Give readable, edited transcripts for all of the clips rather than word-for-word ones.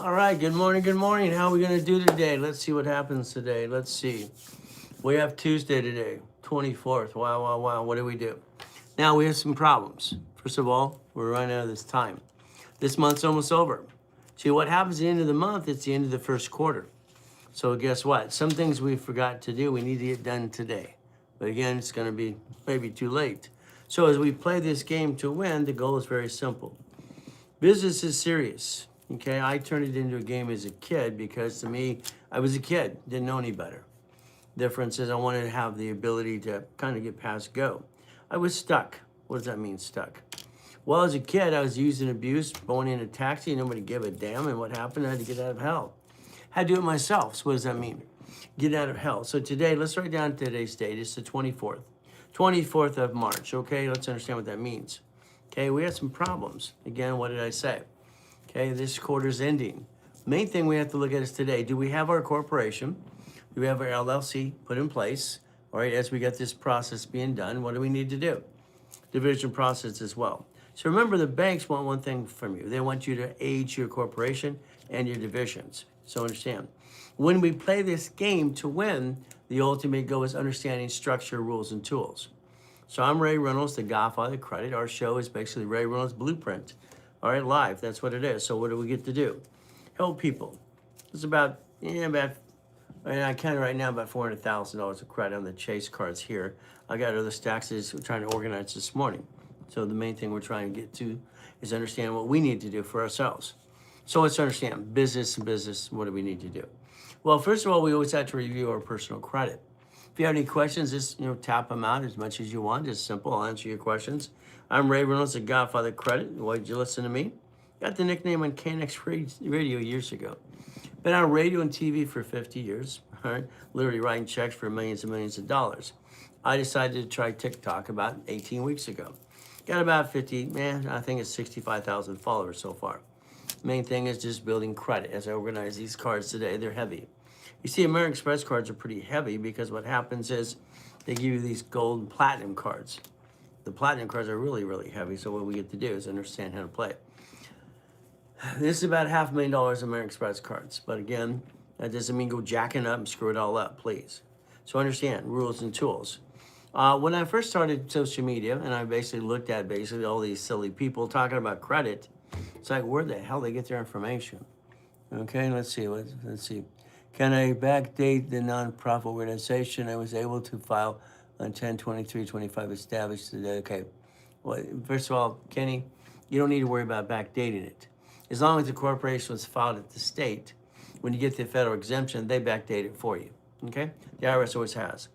All right, good morning, good morning. How are we going to do today? Let's see what happens today. Let's see. We have Tuesday today, 24th. Wow, wow, wow. What do we do? Now we have some problems. First of all, we're running out of this time. This month's almost over. See, what happens at the end of the month, it's the end of the first quarter. So guess what? Some things we forgot to do, we need to get done today. But again, it's going to be maybe too late. So as we play this game to win, the goal is very simple. Business is serious. Okay, I turned it into a game as a kid because to me, I was a kid, didn't know any better. Difference is I wanted to have the ability to kind of get past go. I was stuck. What does that mean, stuck? Well, as a kid, I was used and abused, going in a taxi, nobody gave a damn, and what happened? I had to get out of hell. I had to do it myself. So what does that mean? Get out of hell. So today, let's write down today's date. It's the 24th. 24th of March, okay? Let's understand what that means. Okay, we had some problems. Again, what did I say? Okay, this quarter's ending. Main thing we have to look at is today. Do we have our corporation? Do we have our LLC put in place? All right, as we get this process being done, what do we need to do? Division process as well. So remember, the banks want one thing from you. They want you to age your corporation and your divisions. So understand, when we play this game to win, the ultimate goal is understanding structure, rules, and tools. So I'm Ray Reynolds, the Godfather of Credit. Our show is basically Ray Reynolds' Blueprint. All right, live, that's what it is. So what do we get to do? Help people. It's about, I count right now about $400,000 of credit on the Chase cards here. I got other stacks that we're trying to organize this morning. So the main thing we're trying to get to is understand what we need to do for ourselves. So let's understand business, what do we need to do? Well, first of all, we always have to review our personal credit. If you have any questions, just tap them out as much as you want. Just simple. I'll answer your questions. I'm Ray Reynolds, the Godfather of Credit. Why did you listen to me? Got the nickname on KNX Radio years ago. Been on radio and TV for 50 years. All right, literally writing checks for millions and millions of dollars. I decided to try TikTok about 18 weeks ago. Got about 50, I think it's 65,000 followers so far. Main thing is just building credit. As I organize these cards today, they're heavy. You see, American Express cards are pretty heavy because what happens is they give you these gold and platinum cards. The platinum cards are really, really heavy, so what we get to do is understand how to play. This is about $500,000 American Express cards, but again, that doesn't mean go jacking up and screw it all up, please. So understand rules and tools. When I first started social media, and I basically looked at all these silly people talking about credit, it's like, where the hell they get their information? Okay, let's see. Can I backdate the nonprofit organization I was able to file on 10/23/25 established today? Okay, well, first of all, Kenny, you don't need to worry about backdating it. As long as the corporation was filed at the state, when you get the federal exemption, they backdate it for you, okay? The IRS always has.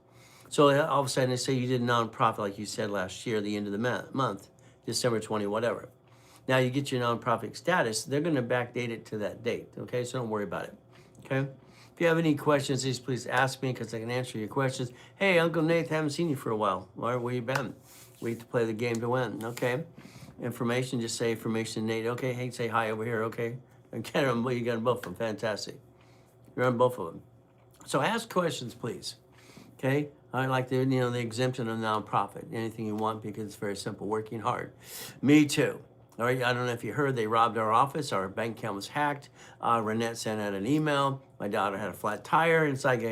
So all of a sudden, they say you did a nonprofit, like you said last year, the end of the month, December 20, whatever. Now you get your nonprofit status, they're gonna backdate it to that date, okay? So don't worry about it, okay? If you have any questions, please ask me because I can answer your questions. Hey, Uncle Nate, haven't seen you for a while. All right, where you been? We have to play the game to win, okay? Information, just say information, Nate. Okay, hey, say hi over here, okay? Okay, you got both of them, fantastic. You're on both of them. So ask questions, please, okay? I like the exemption of nonprofit, anything you want because it's very simple, working hard. Me too. All right, I don't know if you heard, they robbed our office. Our bank account was hacked. Renette sent out an email. My daughter had a flat tire. And it's like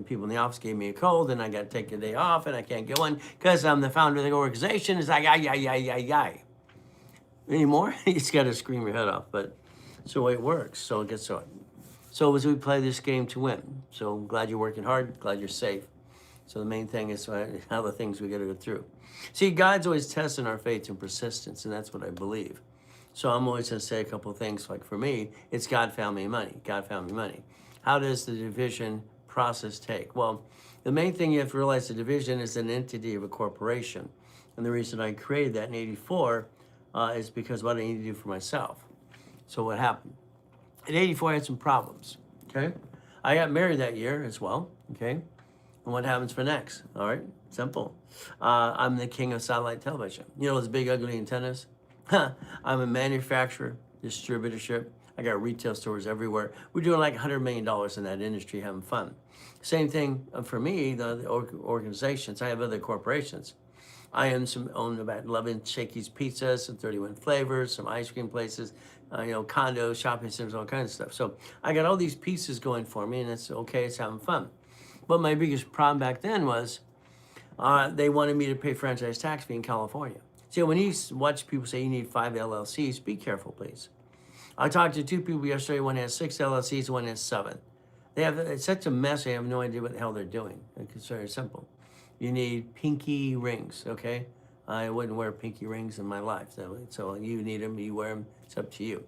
people in the office gave me a cold and I got to take a day off and I can't get one because I'm the founder of the organization. It's like, ay. Anymore? You just got to scream your head off. But it's the way it works. So it gets on. So as we play this game to win. So I'm glad you're working hard. Glad you're safe. So the main thing is how the things we got to go through. See, God's always testing our faith and persistence, and that's what I believe. So I'm always going to say a couple of things. Like for me, it's God found me money. God found me money. How does the division process take? Well, the main thing you have to realize, the division is an entity of a corporation. And the reason I created that in 84 is because what I need to do for myself. So what happened? In 84, I had some problems, okay? I got married that year as well, okay? And what happens for next? All right, simple. I'm the king of satellite television. You know those big ugly antennas? I'm a manufacturer, distributorship. I got retail stores everywhere. We're doing like $100 million in that industry, having fun. Same thing for me, the organizations. I have other corporations. I own about 11 Shakey's Pizzas and 31 flavors, some ice cream places, condos, shopping centers, all kinds of stuff. So I got all these pieces going for me, and it's okay, it's having fun. But my biggest problem back then was they wanted me to pay franchise tax fee in California. So when you watch people say you need 5 LLCs, be careful, please. I talked to 2 people yesterday. One has 6 LLCs, one has 7. It's such a mess. They have no idea what the hell they're doing. It's very simple. You need pinky rings, okay? I wouldn't wear pinky rings in my life. So you need them, you wear them. It's up to you.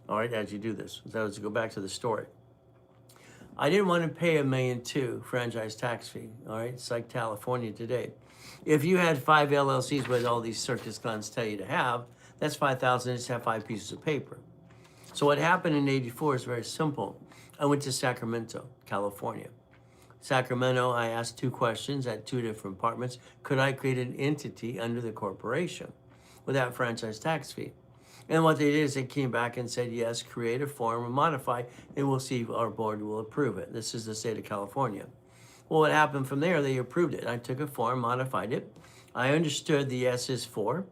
All right, as you do this. So let's go back to the story. I didn't want to pay $1.2 million franchise tax fee. All right, it's like California today. If you had 5 LLCs with all these circus clowns tell you to have, that's $5,000. Just have 5 pieces of paper. So what happened in '84 is very simple. I went to Sacramento, California. Sacramento, I asked 2 questions at 2 different departments. Could I create an entity under the corporation without franchise tax fee? And what they did is they came back and said, yes, create a form and modify, and we'll see if our board will approve it. This is the state of California. Well, what happened from there, they approved it. I took a form, modified it. I understood the S is for.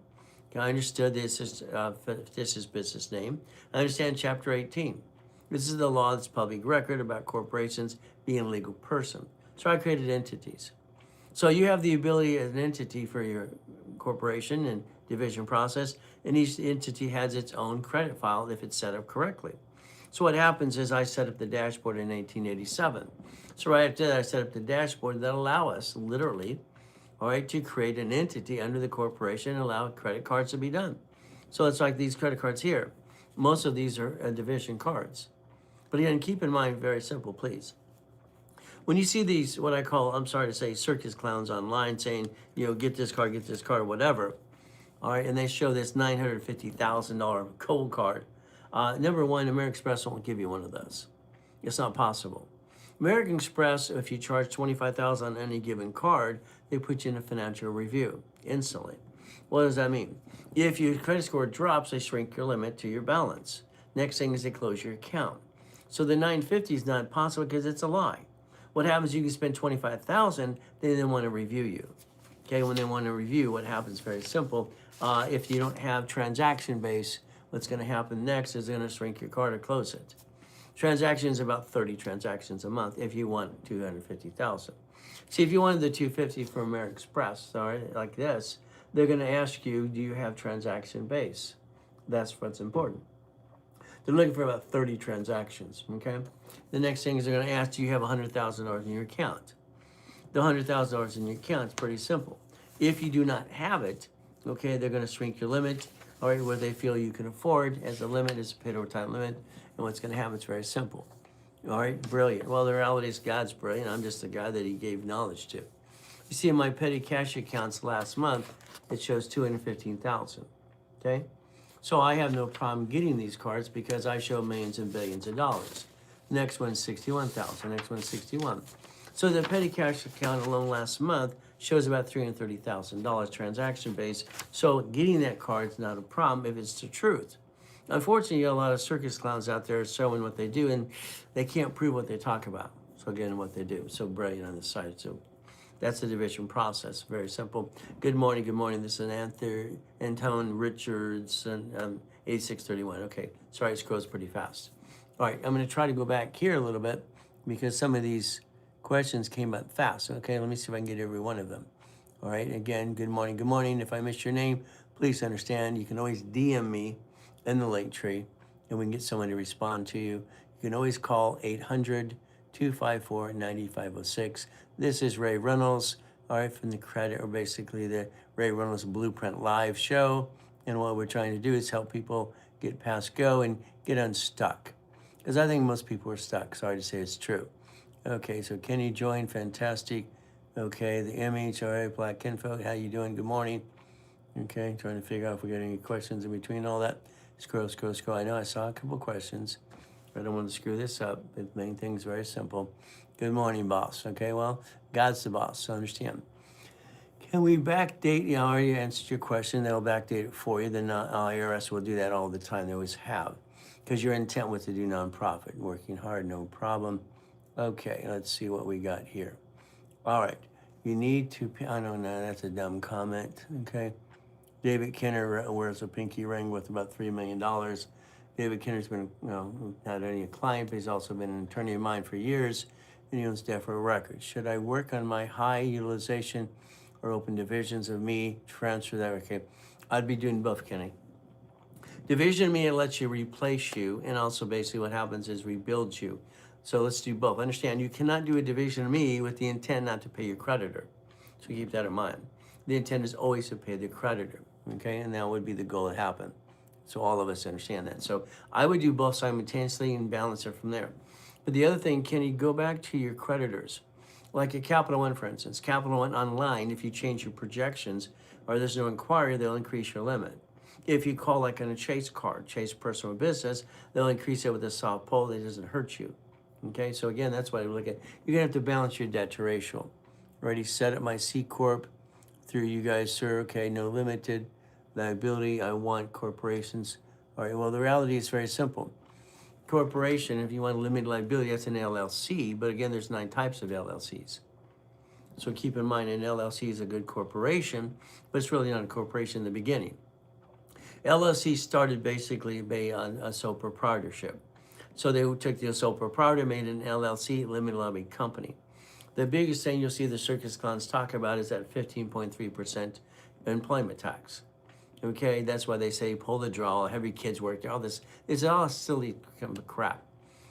I understood this is business name. I understand Chapter 18. This is the law that's public record about corporations being a legal person. So I created entities. So you have the ability as an entity for your corporation and division process, and each entity has its own credit file if it's set up correctly. So what happens is I set up the dashboard in 1987. So right after that, I set up the dashboard that allow us literally, all right, to create an entity under the corporation and allow credit cards to be done. So it's like these credit cards here. Most of these are division cards. But again, keep in mind, very simple, please. When you see these, what I call, I'm sorry to say, circus clowns online saying, get this card, whatever, all right, and they show this $950,000 cold card. Number one, American Express won't give you one of those. It's not possible. American Express, if you charge $25,000 on any given card, they put you in a financial review instantly. What does that mean? If your credit score drops, they shrink your limit to your balance. Next thing is they close your account. So the 950 is not possible because it's a lie. What happens, you can spend $25,000, they then want to review you. Okay, when they want to review, what happens, very simple. If you don't have transaction base, what's going to happen next is they're going to shrink your card or close it. Transactions, about 30 transactions a month if you want 250,000. See, if you wanted the 250 from American Express, all right, like this, they're going to ask you, do you have transaction base? That's what's important. They're looking for about 30 transactions, okay? The next thing is they're going to ask, do you have $100,000 in your account? The $100,000 in your account is pretty simple. If you do not have it, okay, they're going to shrink your limit, all right, what they feel you can afford as a limit is a paid overtime limit. And what's going to happen is very simple. All right, brilliant. Well, the reality is God's brilliant. I'm just the guy that he gave knowledge to. You see in my petty cash accounts last month, it shows $215,000, okay? So I have no problem getting these cards because I show millions and billions of dollars. Next one's 61,000, next one's 61. So the petty cash account alone last month shows about $330,000 transaction base. So getting that card is not a problem if it's the truth. Unfortunately, you got a lot of circus clowns out there showing what they do, and they can't prove what they talk about. So again, what they do. So brilliant on the side. So that's the division process. Very simple. Good morning. Good morning. This is Antone Richardson, 8631. Okay. Sorry, it scrolls pretty fast. All right. I'm going to try to go back here a little bit because some of these questions came up fast. Okay. Let me see if I can get every one of them. All right. Again, good morning. Good morning. If I missed your name, please understand you can always DM me in the link tree and we can get someone to respond to you. You can always call 800-254-9506. This is Ray Reynolds, all right, from the credit, or basically the Ray Reynolds Blueprint Live show. And what we're trying to do is help people get past go and get unstuck. Because I think most people are stuck. Sorry to say it's true. Okay, so Kenny joined, fantastic. Okay, the image, all right, Black Kinfolk, how you doing? Good morning. Okay, trying to figure out if we got any questions in between all that. Scroll. I know I saw a couple questions. I don't want to screw this up. The main thing is very simple. Good morning, boss. Okay, well, God's the boss, so understand. Can we backdate? I already answered your question. They'll backdate it for you. The IRS will do that all the time. They always have. Because your intent was to do nonprofit. Working hard, no problem. Okay, let's see what we got here. All right. You need to, I don't know, that's a dumb comment. Okay. David Kenner wears a pinky ring with about $3 million David Kinner's been, not only a client, but he's also been an attorney of mine for years, and he owns Defra Records. Should I work on my high utilization or open divisions of me, transfer that? Okay, I'd be doing both, Kenny. Division meaning it lets you replace you, and also basically what happens is rebuilds you. So let's do both. Understand, you cannot do a division of me with the intent not to pay your creditor. So keep that in mind. The intent is always to pay the creditor, okay? And that would be the goal to happen. So all of us understand that. So I would do both simultaneously and balance it from there. But the other thing, can you go back to your creditors? Like at Capital One, for instance. Capital One online, if you change your projections or there's no inquiry, they'll increase your limit. If you call like on a Chase card, Chase personal business, they'll increase it with a soft pull that doesn't hurt you. Okay, so again, that's why I look at. You're gonna have to balance your debt to ratio. Already set up my C Corp through you guys, sir. Okay, no limited liability. I want corporations. All right, well, the reality is very simple. Corporation, if you want limited liability, that's an LLC. But again, there's 9 types of LLCs. So keep in mind, an LLC is a good corporation, but it's really not a corporation in the beginning. LLC started basically based on a sole proprietorship. So they took the sole proprietor, made an LLC, limited liability company. The biggest thing you'll see the circus clowns talk about is that 15.3% employment tax. Okay, that's why they say pull the draw, have your kids work there, all this. It's all silly kind of crap.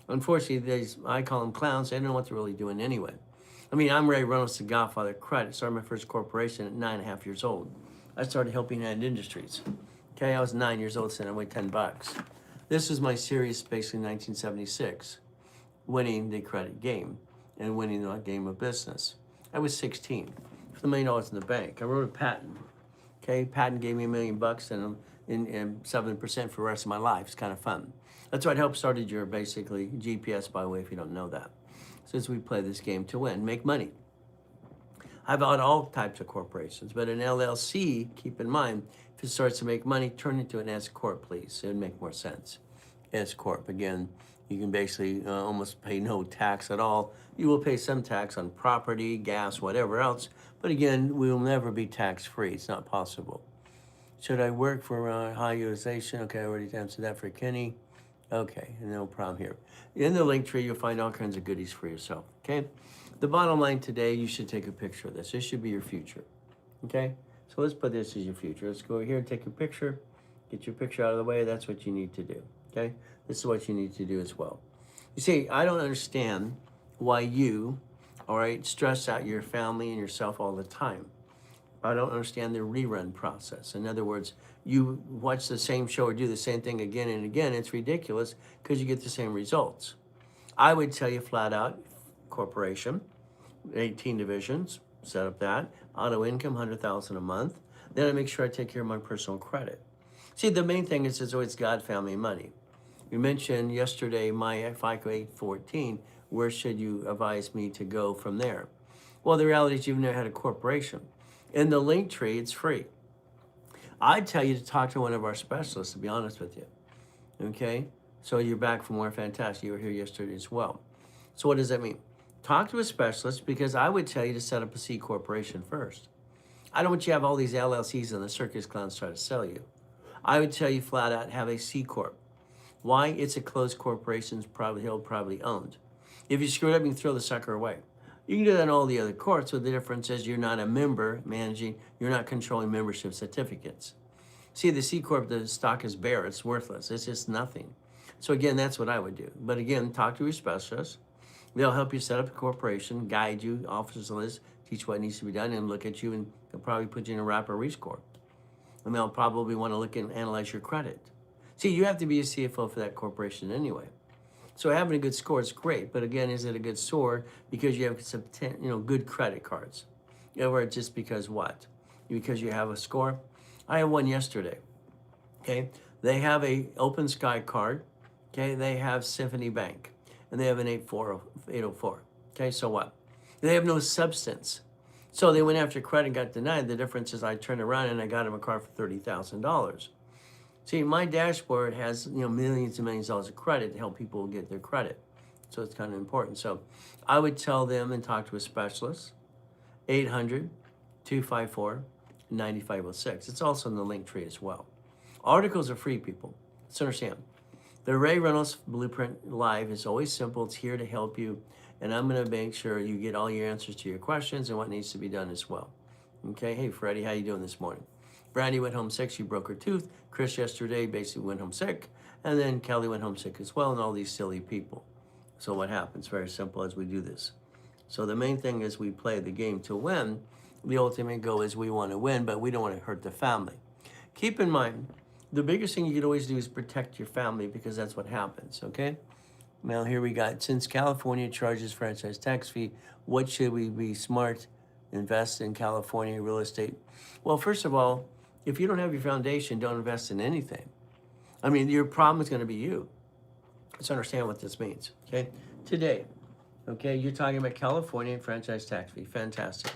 Unfortunately, I call them clowns. They don't know what they're really doing anyway. I mean, I'm Ray Reynolds, the Godfather of Credit. Started my first corporation at 9.5 years old. I started helping Hand Industries. Okay, I was 9 years old, so I weighed $10. This was my series, basically 1976, winning the credit game and winning the game of business. I was 16, with $1 million in the bank. I wrote a patent. Okay, patent gave me $1 million and 7% for the rest of my life. It's kind of fun. That's what helped started your basically GPS, by the way, if you don't know that. Since we play this game to win, make money. I've had all types of corporations, but an LLC, keep in mind, if it starts to make money, turn it into an S Corp, please. It would make more sense. S Corp, again, you can basically almost pay no tax at all. You will pay some tax on property, gas, whatever else, but again, we will never be tax-free. It's not possible. Should I work for high utilization? Okay, I already answered that for Kenny. Okay, no problem here. In the link tree, you'll find all kinds of goodies for yourself, okay? The bottom line today, you should take a picture of this. This should be your future, okay? So let's put this as your future. Let's go here and take a picture. Get your picture out of the way. That's what you need to do, okay? This is what you need to do as well. You see, I don't understand why you, all right, stress out your family and yourself all the time. I don't understand the rerun process. In other words, you watch the same show or do the same thing again and again. It's ridiculous because you get the same results. I would tell you flat out, corporation, 18 divisions, set up that, auto income, 100,000 a month. Then I make sure I take care of my personal credit. See, the main thing is always God, family, money. You mentioned yesterday my FICO 814. Where should you advise me to go from there? Well, the reality is you've never had a corporation. In the link tree, it's free. I'd tell you to talk to one of our specialists, to be honest with you. Okay? So you're back from where? Fantastic. You were here yesterday as well. So what does that mean? Talk to a specialist, because I would tell you to set up a C corporation first. I don't want you to have all these LLCs and the circus clowns try to sell you. I would tell you flat out, have a C Corp. Why? It's a closed corporation, privately held, privately owned. If you screw it up, you can throw the sucker away. You can do that in all the other courts, so the difference is you're not a member managing, you're not controlling membership certificates. See, the C Corp, the stock is bare, it's worthless, it's just nothing. So again, that's what I would do. But again, talk to your specialist. They'll help you set up a corporation, guide you, office list, teach what needs to be done, and look at you, and they'll probably put you in a wrapper rescore. And they'll probably want to look and analyze your credit. See, you have to be a CFO for that corporation anyway. So having a good score is great, but again, is it a good score because you have some, good credit cards? Or just because what? Because you have a score? I had one yesterday, okay? They have a Open Sky card, okay? They have Symphony Bank, and they have an 804, okay? So what? They have no substance. So they went after credit and got denied. The difference is I turned around and I got them a car for $30,000. See, my dashboard has millions and millions of dollars of credit to help people get their credit. So it's kind of important. So I would tell them and talk to a specialist, 800-254-9506. It's also in the link tree as well. Articles are free, people. Let's understand. The Ray Reynolds Blueprint Live is always simple. It's here to help you. And I'm going to make sure you get all your answers to your questions and what needs to be done as well. Okay, hey, Freddie, how you doing this morning? Brandy went home sick. She broke her tooth. Chris yesterday basically went home sick. And then Kelly went home sick as well, and all these silly people. So what happens? Very simple as we do this. So the main thing is we play the game to win. The ultimate goal is we want to win, but we don't want to hurt the family. Keep in mind, the biggest thing you can always do is protect your family, because that's what happens, okay? Now here we got, since California charges franchise tax fee, what should we be smart, invest in California real estate? Well, first of all, if you don't have your foundation, don't invest in anything. I mean, your problem is going to be you. Let's understand what this means, okay? Today, okay, you're talking about California franchise tax fee. Fantastic.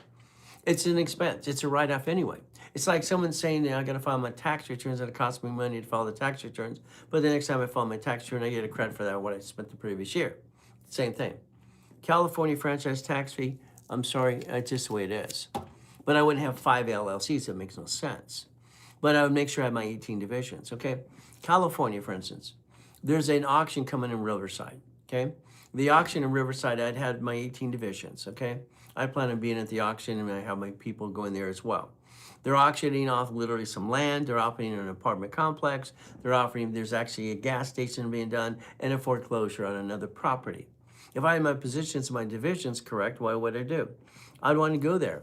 It's an expense. It's a write-off anyway. It's like someone saying, I got to file my tax returns, and it costs me money to file the tax returns, but the next time I file my tax return, I get a credit for that, what I spent the previous year. Same thing. California franchise tax fee, I'm sorry, it's just the way it is. But I wouldn't have 5 LLCs. It makes no sense. But I would make sure I have my 18 divisions, okay? California, for instance, there's an auction coming in Riverside, okay? The auction in Riverside, I'd had my 18 divisions, okay? I plan on being at the auction, and I have my people going there as well. They're auctioning off literally some land. They're offering an apartment complex. They're offering, there's actually a gas station being done, and a foreclosure on another property. If I had my positions, my divisions correct, what would I do? I'd want to go there,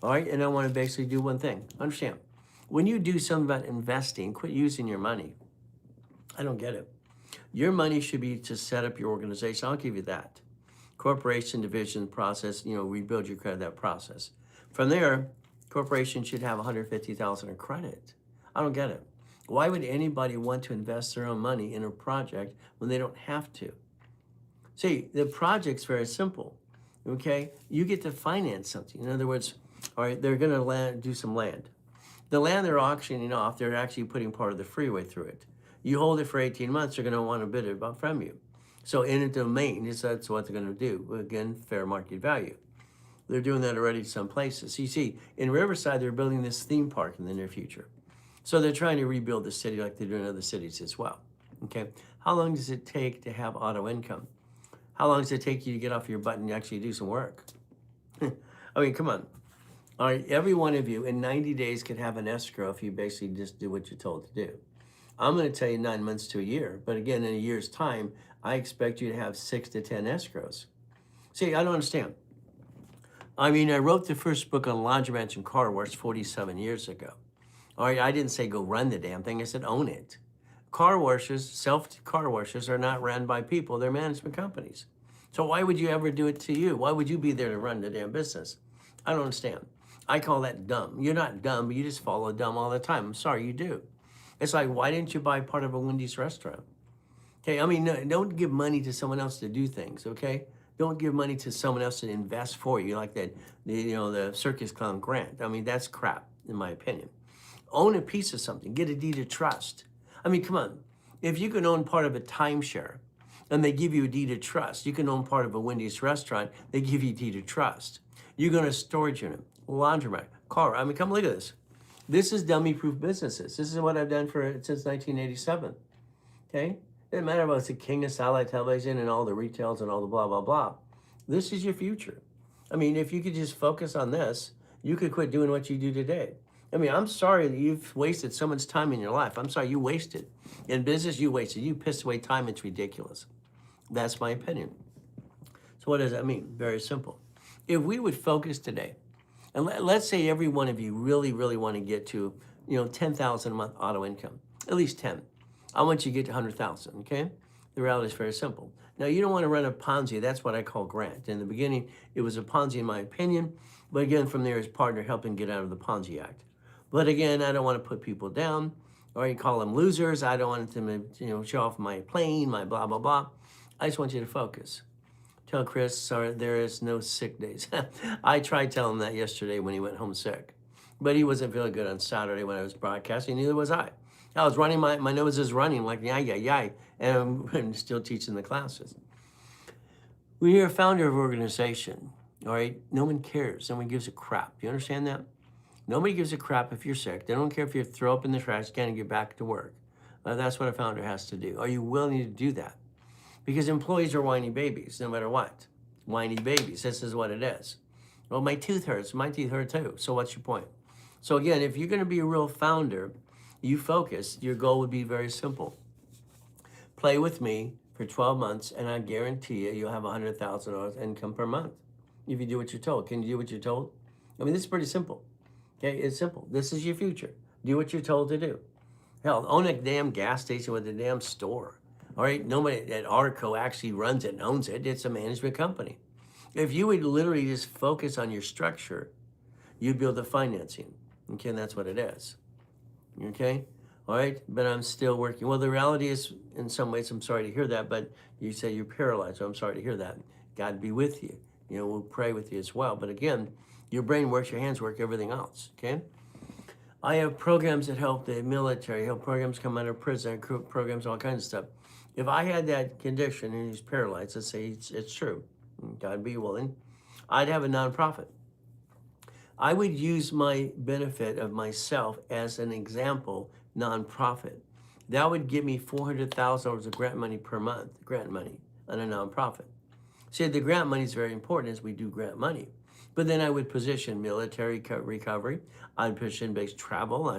all right? And I want to basically do one thing. Understand, when you do something about investing, quit using your money. I don't get it. Your money should be to set up your organization. I'll give you that. Corporation, division, process, rebuild your credit, that process. From there, corporation should have $150,000 in credit. I don't get it. Why would anybody want to invest their own money in a project when they don't have to? See, the project's very simple, okay? You get to finance something. In other words, all right, they're gonna do some land. The land they're auctioning off, they're actually putting part of the freeway through it. You hold it for 18 months, they're going to want to bid it from you. So in a domain, that's what they're going to do. Again, fair market value. They're doing that already some places. You see, in Riverside, they're building this theme park in the near future. So they're trying to rebuild the city like they do in other cities as well. Okay, how long does it take to have auto income? How long does it take you to get off your butt and actually do some work? I mean, come on. All right, every one of you in 90 days could have an escrow if you basically just do what you're told to do. I'm going to tell you 9 months to a year, but again, in a year's time, I expect you to have 6 to 10 escrows. See, I don't understand. I mean, I wrote the first book on laundromats and car wash 47 years ago. All right, I didn't say go run the damn thing. I said own it. Car washes, self-car washes are not run by people. They're management companies. So why would you ever do it to you? Why would you be there to run the damn business? I don't understand. I call that dumb. You're not dumb, but you just follow dumb all the time. I'm sorry, you do. It's like, why didn't you buy part of a Wendy's restaurant? Okay, I mean, no, don't give money to someone else to do things, okay? Don't give money to someone else to invest for you, like that, the circus clown grant. I mean, that's crap, in my opinion. Own a piece of something. Get a deed of trust. I mean, come on. If you can own part of a timeshare and they give you a deed of trust, you can own part of a Wendy's restaurant, they give you a deed of trust. You go to a storage unit, laundromat, car. I mean, come look at this. This is dummy-proof businesses. This is what I've done since 1987, okay? Doesn't matter about it's the king of satellite television and all the retails and all the blah, blah, blah. This is your future. I mean, if you could just focus on this, you could quit doing what you do today. I mean, I'm sorry that you've wasted so much time in your life. I'm sorry you wasted. In business, you wasted. You pissed away time. It's ridiculous. That's my opinion. So what does that mean? Very simple. If we would focus today, and let's say every one of you really, really want to get to, $10,000 a month auto income, at least 10. I want you to get to 100,000, okay? The reality is very simple. Now, you don't want to run a Ponzi. That's what I call grant. In the beginning, it was a Ponzi in my opinion, but again, from there is partner helping get out of the Ponzi Act. But again, I don't want to put people down, or you call them losers. I don't want them to, show off my plane, my blah, blah, blah. I just want you to focus. Tell Chris, sorry, there is no sick days. I tried telling him that yesterday when he went home sick. But he wasn't feeling good on Saturday when I was broadcasting, neither was I. I was running, my nose is running like, yay, and I'm still teaching the classes. When you're a founder of an organization, all right, no one cares. No one gives a crap. You understand that? Nobody gives a crap if you're sick. They don't care if you throw up in the trash can and get back to work. That's what a founder has to do. Are you willing to do that? Because employees are whiny babies, no matter what. Whiny babies, this is what it is. Well, my tooth hurts, my teeth hurt too, so what's your point? So again, if you're gonna be a real founder, you focus, your goal would be very simple. Play with me for 12 months and I guarantee you, you'll have $100,000 income per month. If you do what you're told. Can you do what you're told? I mean, this is pretty simple, okay? It's simple. This is your future. Do what you're told to do. Hell, own a damn gas station with a damn store. All right, nobody at Arco actually runs it and owns it. It's a management company. If you would literally just focus on your structure, you'd build the financing. Okay, and that's what it is. Okay, all right, but I'm still working. Well, the reality is, in some ways, I'm sorry to hear that, but you say you're paralyzed, so I'm sorry to hear that. God be with you. You know, we'll pray with you as well. But again, your brain works, your hands work, everything else, okay? I have programs that help the military, help programs come out of prison, programs, all kinds of stuff. If I had that condition and he's paralyzed, let's say it's true, God be willing, I'd have a nonprofit. I would use my benefit of myself as an example nonprofit. That would give me $400,000 of grant money per month, grant money on a nonprofit. See, the grant money is very important as we do grant money. But then I would position military recovery, I'd position based travel,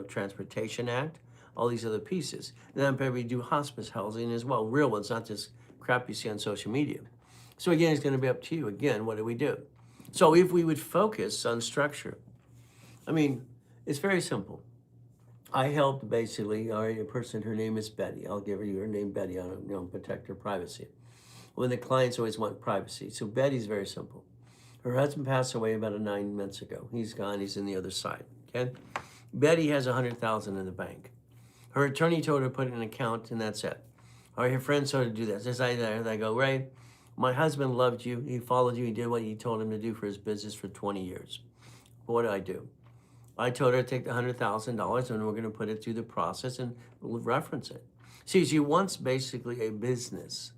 Transportation Act, all these other pieces. And then I'd probably do hospice housing as well, real ones, not just crap you see on social media. So again, it's gonna be up to you. Again, what do we do? So if we would focus on structure, I mean, it's very simple. I helped basically, all right, a person, her name is Betty. I'll give her name, Betty, on protect her privacy. When the clients always want privacy. So Betty's very simple. Her husband passed away about 9 months ago. He's gone, he's in the other side, okay? Betty has $100,000 in the bank. Her attorney told her to put it in an account and that's it. All right, her friends told her to do that. Just like that, I go, Ray, my husband loved you. He followed you. He did what you told him to do for his business for 20 years. What did I do? I told her to take the $100,000 and we're going to put it through the process and reference it. See, she wants basically a business,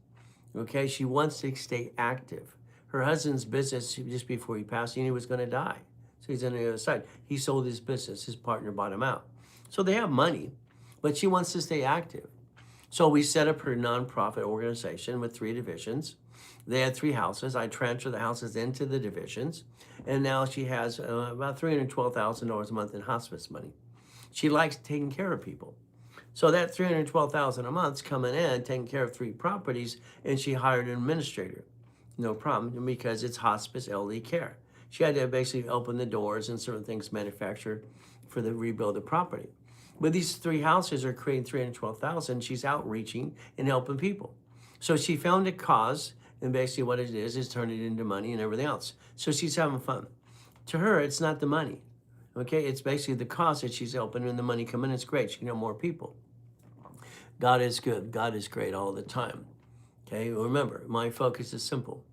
okay? She wants to stay active. Her husband's business, just before he passed, he knew he was going to die. So he's on the other side. He sold his business. His partner bought him out. So they have money, but she wants to stay active. So we set up her nonprofit organization with 3 divisions. They had 3 houses. I transferred the houses into the divisions. And now she has about $312,000 a month in hospice money. She likes taking care of people. So that $312,000 a month's coming in, taking care of 3 properties, and she hired an administrator. No problem, because it's hospice elderly care. She had to basically open the doors and certain things manufactured for the rebuild the property. But these 3 houses are creating $312,000. She's outreaching and helping people. So she found a cause, and basically what it is turn it into money and everything else. So she's having fun. To her, it's not the money, okay? It's basically the cause that she's helping, and the money coming in. It's great. She can help more people. God is good. God is great all the time. Okay, remember, my focus is simple.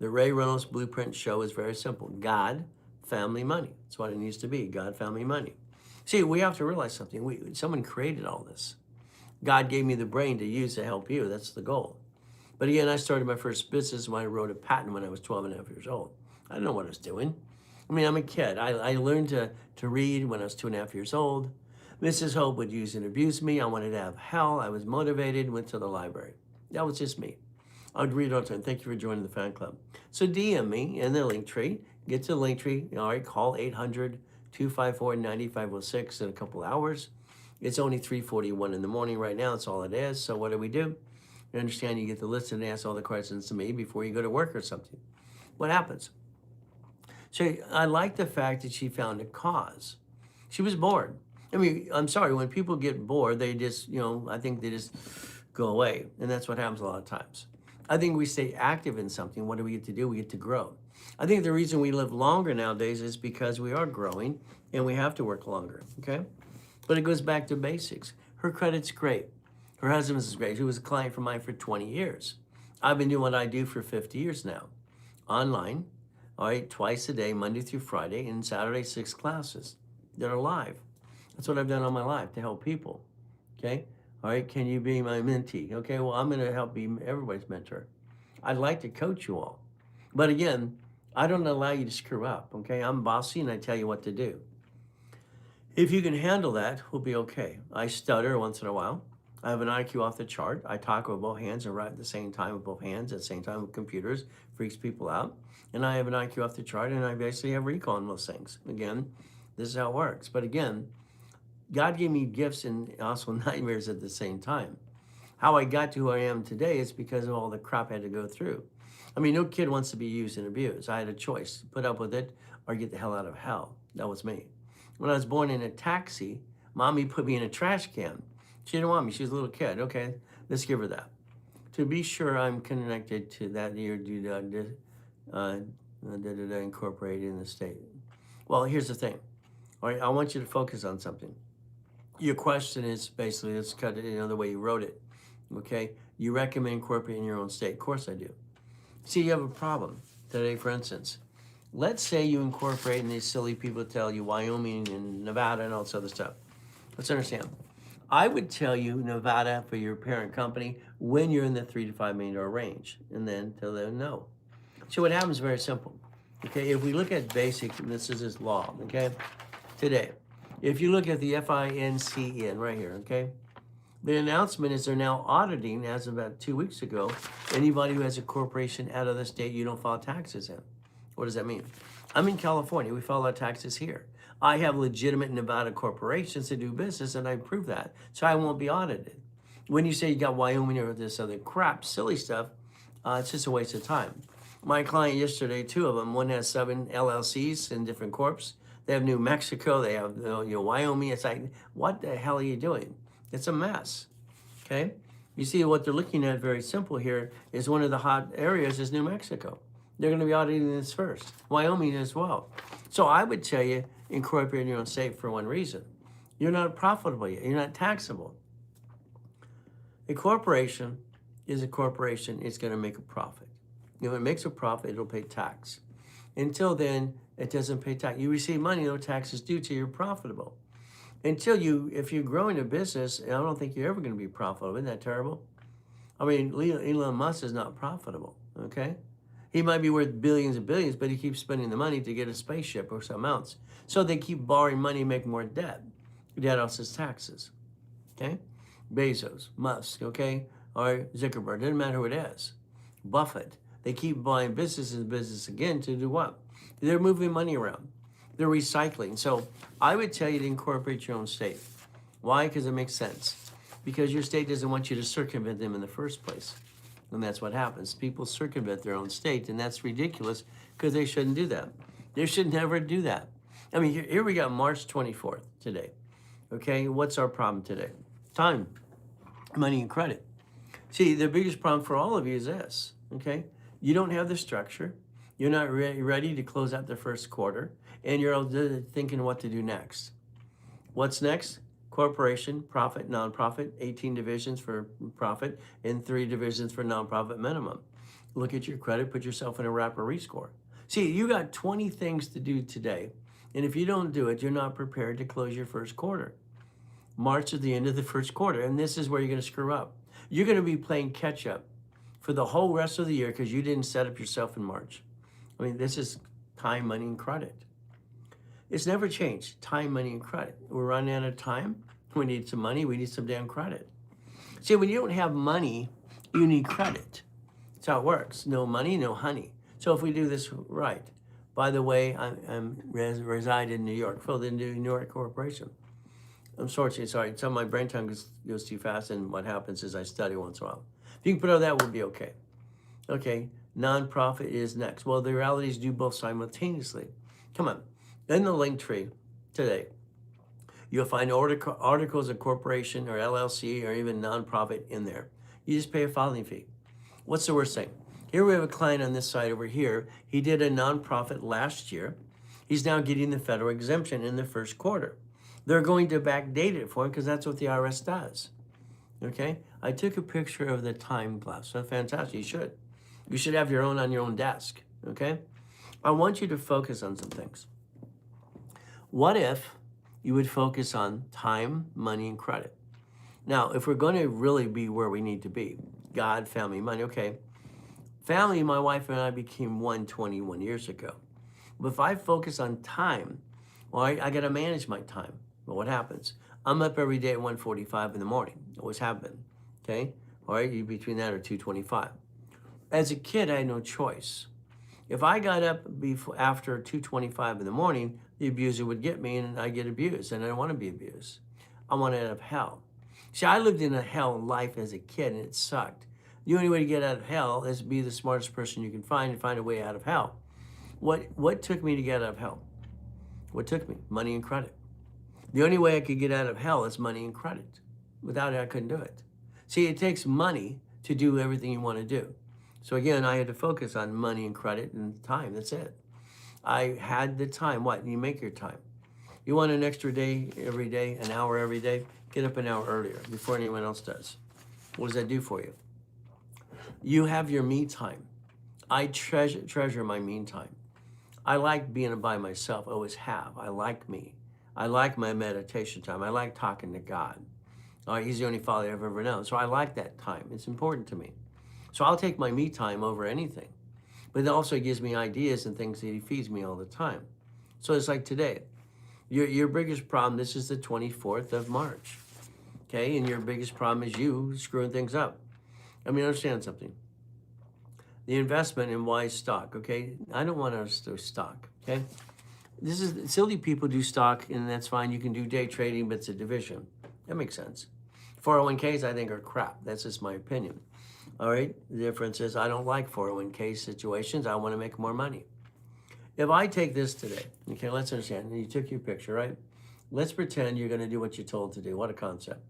The Ray Reynolds Blueprint Show is very simple. God, family, money. That's what it needs to be. God, family, money. See, we have to realize something. Someone created all this. God gave me the brain to use to help you. That's the goal. But again, I started my first business when I wrote a patent when I was 12 and a half years old. I didn't know what I was doing. I mean, I'm a kid. I learned to read when I was 2.5 years old. Mrs. Hope would use and abuse me. I wanted to have hell. I was motivated, went to the library. That was just me. I'd read all the time. Thank you for joining the fan club. So DM me in the link tree. Get to the link tree. All right, call 800-254-9506 in a couple hours. It's only 3:41 in the morning right now. That's all it is. So what do? You understand, you get to listen and ask all the questions to me before you go to work or something. What happens? So I like the fact that she found a cause. She was bored. I mean, I'm sorry, when people get bored, they just, I think they just go away. And that's what happens a lot of times. I think we stay active in something. What do we get to do? We get to grow. I think the reason we live longer nowadays is because we are growing and we have to work longer, okay? But it goes back to basics. Her credit's great. Her husband's is great. He was a client of mine for 20 years. I've been doing what I do for 50 years now. Online, all right, twice a day, Monday through Friday, and Saturday, 6 classes that are live. That's what I've done all my life, to help people, okay? All right, can you be my mentee? Okay, well, I'm gonna help be everybody's mentor. I'd like to coach you all. But again, I don't allow you to screw up, okay? I'm bossy and I tell you what to do. If you can handle that, we'll be okay. I stutter once in a while. I have an IQ off the chart. I talk with both hands and write at the same time with both hands at the same time with computers. Freaks people out. And I have an IQ off the chart, and I basically have recall on most things. Again, this is how it works. But again, God gave me gifts and also nightmares at the same time. How I got to who I am today is because of all the crap I had to go through. I mean, no kid wants to be used and abused. I had a choice, put up with it or get the hell out of hell. That was me. When I was born in a taxi, mommy put me in a trash can. She didn't want me. She was a little kid. Okay, let's give her that. To be sure I'm connected to that year, incorporated in the state. Well, here's the thing. All right, I want you to focus on something. Your question is basically, let's cut it the way you wrote it. Okay, you recommend incorporating your own state. Of course I do. See, you have a problem today, for instance. Let's say you incorporate and these silly people tell you Wyoming and Nevada and all this other stuff. Let's understand. I would tell you Nevada for your parent company when you're in the $3 to $5 million range, and then tell them no. So what happens is very simple. Okay, if we look at basic, and this is his law, okay, today, if you look at the FINCN right here, okay, the announcement is they're now auditing, as of about 2 weeks ago, anybody who has a corporation out of the state you don't file taxes in. What does that mean? I'm in California. We file our taxes here. I have legitimate Nevada corporations that do business, and I prove that. So I won't be audited. When you say you got Wyoming or this other crap, silly stuff, it's just a waste of time. My client yesterday, 2 of them, one has 7 LLCs in different corps. They have New Mexico. They have Wyoming. It's like, what the hell are you doing? It's a mess, okay? You see what they're looking at, very simple here, is one of the hot areas is New Mexico. They're going to be auditing this first. Wyoming as well. So I would tell you, incorporate in your own state for one reason. You're not profitable yet. You're not taxable. A corporation is a corporation. It's going to make a profit. If it makes a profit, it'll pay tax. Until then, it doesn't pay tax. You receive money, no taxes due till you're profitable. If you're growing a business, I don't think you're ever going to be profitable. Isn't that terrible? I mean, Elon Musk is not profitable, okay? He might be worth billions and billions, but he keeps spending the money to get a spaceship or something else. So they keep borrowing money, make more debt. Debt also is taxes, okay? Bezos, Musk, okay? Or Zuckerberg, doesn't matter who it is. Buffett, they keep buying business again to do what? They're moving money around. They're recycling. So I would tell you to incorporate your own state. Why? Because it makes sense. Because your state doesn't want you to circumvent them in the first place. And that's what happens. People circumvent their own state, and that's ridiculous because they shouldn't do that. They should never do that. I mean, here we got March 24th today. Okay, what's our problem today? Time, money, and credit. See, the biggest problem for all of you is this, okay? You don't have the structure. You're not ready to close out the first quarter, and you're thinking what to do next. What's next? Corporation, profit, nonprofit, 18 divisions for profit, and 3 divisions for nonprofit minimum. Look at your credit, put yourself in a wrapper rescore. See, you got 20 things to do today, and if you don't do it, you're not prepared to close your first quarter. March is the end of the first quarter, and this is where you're going to screw up. You're going to be playing catch up for the whole rest of the year because you didn't set up yourself in March. I mean, this is time, money, and credit. It's never changed, time, money, and credit. We're running out of time. We need some money. We need some damn credit. See, when you don't have money, you need credit. That's how it works. No money, no honey. So if we do this right, by the way, I reside in New York, filled in New York Corporation. I'm sorry, some of my brain time goes too fast, and what happens is I study once in a while. If you can put all that, we'll be okay. Okay, nonprofit is next. Well, the reality is do both simultaneously. Come on. In the link tree today, you'll find articles of corporation or LLC or even nonprofit in there. You just pay a filing fee. What's the worst thing? Here we have a client on this side over here. He did a nonprofit last year. He's now getting the federal exemption in the first quarter. They're going to backdate it for him because that's what the IRS does. Okay? I took a picture of the time lapse. So fantastic. You should. You should have your own on your own desk. Okay? I want you to focus on some things. What if you would focus on time, money, and credit? Now, if we're going to really be where we need to be, God, family, money, okay. Family, my wife and I became one 21 years ago. But if I focus on time, well, I got to manage my time, But what happens? I'm up every day at 1:45 in the morning. What's happening? Okay? All right, you between that or 2:25. As a kid, I had no choice. If I got up before after 2:25 in the morning, the abuser would get me and I get abused, and I don't want to be abused. I want out of hell. See, I lived in a hell life as a kid, and it sucked. The only way to get out of hell is to be the smartest person you can find and find a way out of hell. What took me to get out of hell? What took me? Money and credit. The only way I could get out of hell is money and credit. Without it, I couldn't do it. See, it takes money to do everything you want to do. So again, I had to focus on money and credit and time. That's it. I had the time. What? You make your time. You want an extra day every day, an hour every day? Get up an hour earlier before anyone else does. What does that do for you? You have your me time. I treasure my me time. I like being by myself. I always have. I like me. I like my meditation time. I like talking to God. All right, he's the only father I've ever known. So I like that time. It's important to me. So I'll take my me time over anything. But it also gives me ideas and things that he feeds me all the time. So it's like today. Your biggest problem, this is the 24th of March. Okay, and your biggest problem is you screwing things up. I mean, understand something. The investment in wise stock, okay? I don't want us to stock, okay? This is, silly people do stock, and that's fine. You can do day trading, but it's a division. That makes sense. 401ks, I think, are crap. That's just my opinion. All right? The difference is I don't like 401k situations. I want to make more money. If I take this today, okay, let's understand. You took your picture, right? Let's pretend you're going to do what you're told to do. What a concept.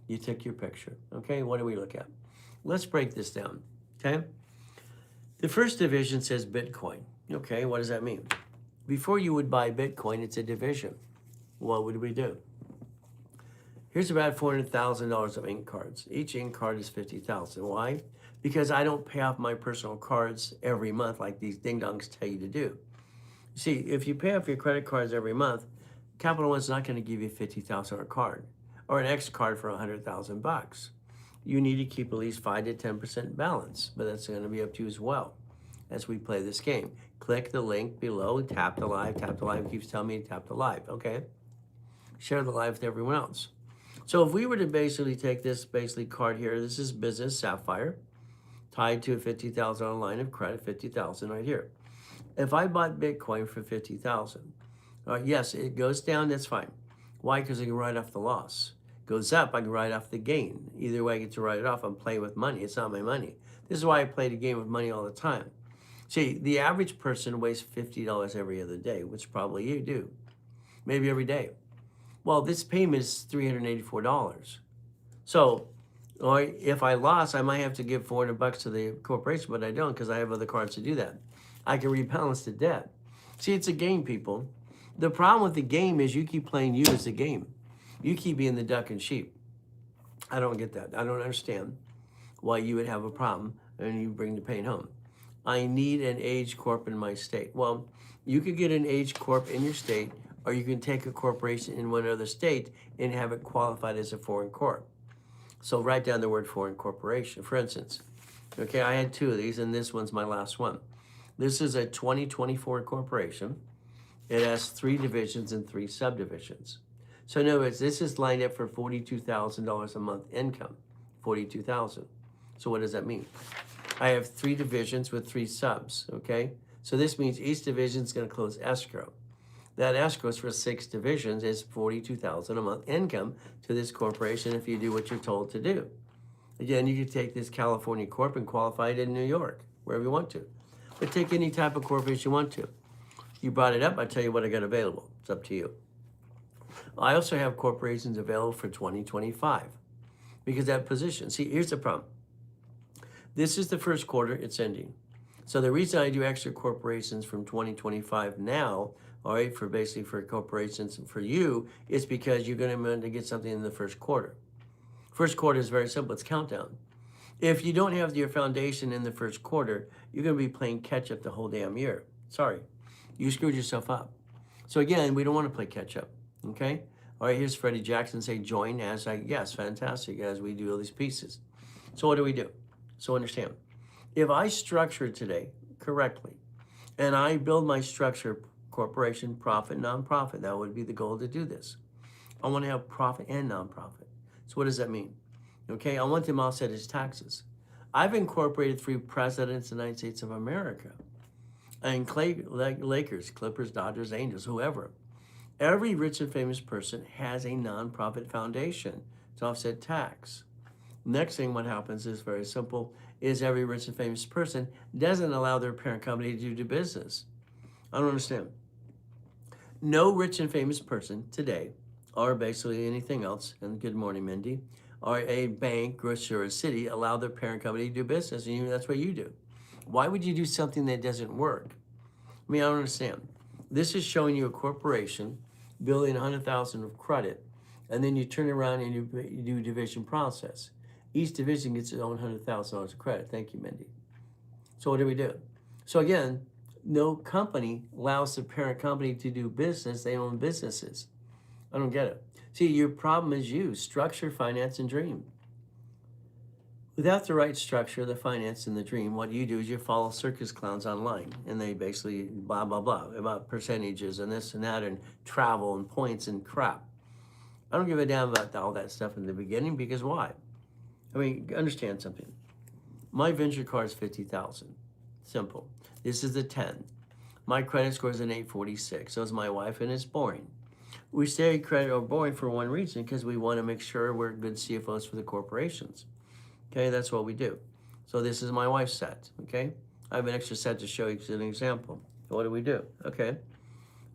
You took your picture, okay? What do we look at? Let's break this down, okay? The first division says Bitcoin. Okay, what does that mean? Before you would buy Bitcoin, it's a division. What would we do? Here's about $400,000 of ink cards. Each ink card is $50,000. Why? Because I don't pay off my personal cards every month like these ding-dongs tell you to do. See, if you pay off your credit cards every month, Capital One's not going to give you a $50,000 card or an X card for $100,000. You need to keep at least 5 to 10% balance, but that's going to be up to you as well as we play this game. Click the link below, tap the live, it keeps telling me to tap the live, okay? Share the live with everyone else. So if we were to basically take this card here, this is Business Sapphire, tied to a $50,000 line of credit, $50,000 right here. If I bought Bitcoin for $50,000, yes, it goes down, that's fine. Why? Because I can write off the loss. Goes up, I can write off the gain. Either way, I get to write it off. I'm playing with money. It's not my money. This is why I play the game with money all the time. See, the average person wastes $50 every other day, which probably you do. Maybe every day. Well, this payment is $384. So, if I lost, I might have to give $400 to the corporation, but I don't because I have other cards to do that. I can rebalance the debt. See, it's a game, people. The problem with the game is you keep playing you as the game. You keep being the duck and sheep. I don't get that. I don't understand why you would have a problem and you bring the pain home. I need an age corp in my state. Well, you could get an age corp in your state, or you can take a corporation in one other state and have it qualified as a foreign corp. So write down the word foreign corporation. For instance, okay, I had 2 of these, and this one's my last one. This is a 2024 corporation. It has 3 divisions and 3 subdivisions. So in other words, this is lined up for $42,000 a month income, $42,000. So what does that mean? I have 3 divisions with 3 subs, okay? So this means each division is going to close escrow. That escrow is for 6 divisions is $42,000 a month income to this corporation if you do what you're told to do. Again, you could take this California corp and qualify it in New York, wherever you want to. But take any type of corporation you want to. You brought it up, I'll tell you what I got available. It's up to you. I also have corporations available for 2025 because that position. See, here's the problem. This is the first quarter, it's ending. So the reason I do extra corporations from 2025 now, all right, for basically for corporations and for you, is because you're going to get something in the first quarter. First quarter is very simple, it's countdown. If you don't have your foundation in the first quarter, you're going to be playing catch up the whole damn year. Sorry, you screwed yourself up. So again, we don't want to play catch up. Okay? All right, here's Freddie Jackson say join as I, yes, fantastic, as we do all these pieces. So what do? So understand, if I structure today correctly, and I build my structure, corporation, profit, nonprofit, that would be the goal to do this. I want to have profit and nonprofit. So what does that mean? Okay, I want them offset as taxes. I've incorporated 3 presidents of the United States of America. And Lakers, Clippers, Dodgers, Angels, whoever. Every rich and famous person has a nonprofit foundation to offset tax. Next thing what happens is very simple, is every rich and famous person doesn't allow their parent company to do business. I don't understand. No rich and famous person today, or basically anything else, and good morning, Mindy, or a bank, grocery, or a city allow their parent company to do business, and that's what you do. Why would you do something that doesn't work? I mean, I don't understand. This is showing you a corporation building 100,000 of credit, and then you turn around and you do a division process. Each division gets its own $100,000 of credit. Thank you, Mindy. So what do we do? So again, no company allows the parent company to do business. They own businesses. I don't get it. See, your problem is you, structure, finance, and dream. Without the right structure, the finance, and the dream, what you do is you follow circus clowns online, and they basically blah, blah, blah, about percentages and this and that and travel and points and crap. I don't give a damn about all that stuff in the beginning, because why? I mean, understand something. My venture card is 50,000. Simple. This is a 10. My credit score is an 846. So is my wife, and it's boring. We stay credit or boring for one reason, because we want to make sure we're good CFOs for the corporations. Okay, that's what we do. So this is my wife's set, okay? I have an extra set to show you as an example. What do we do? Okay,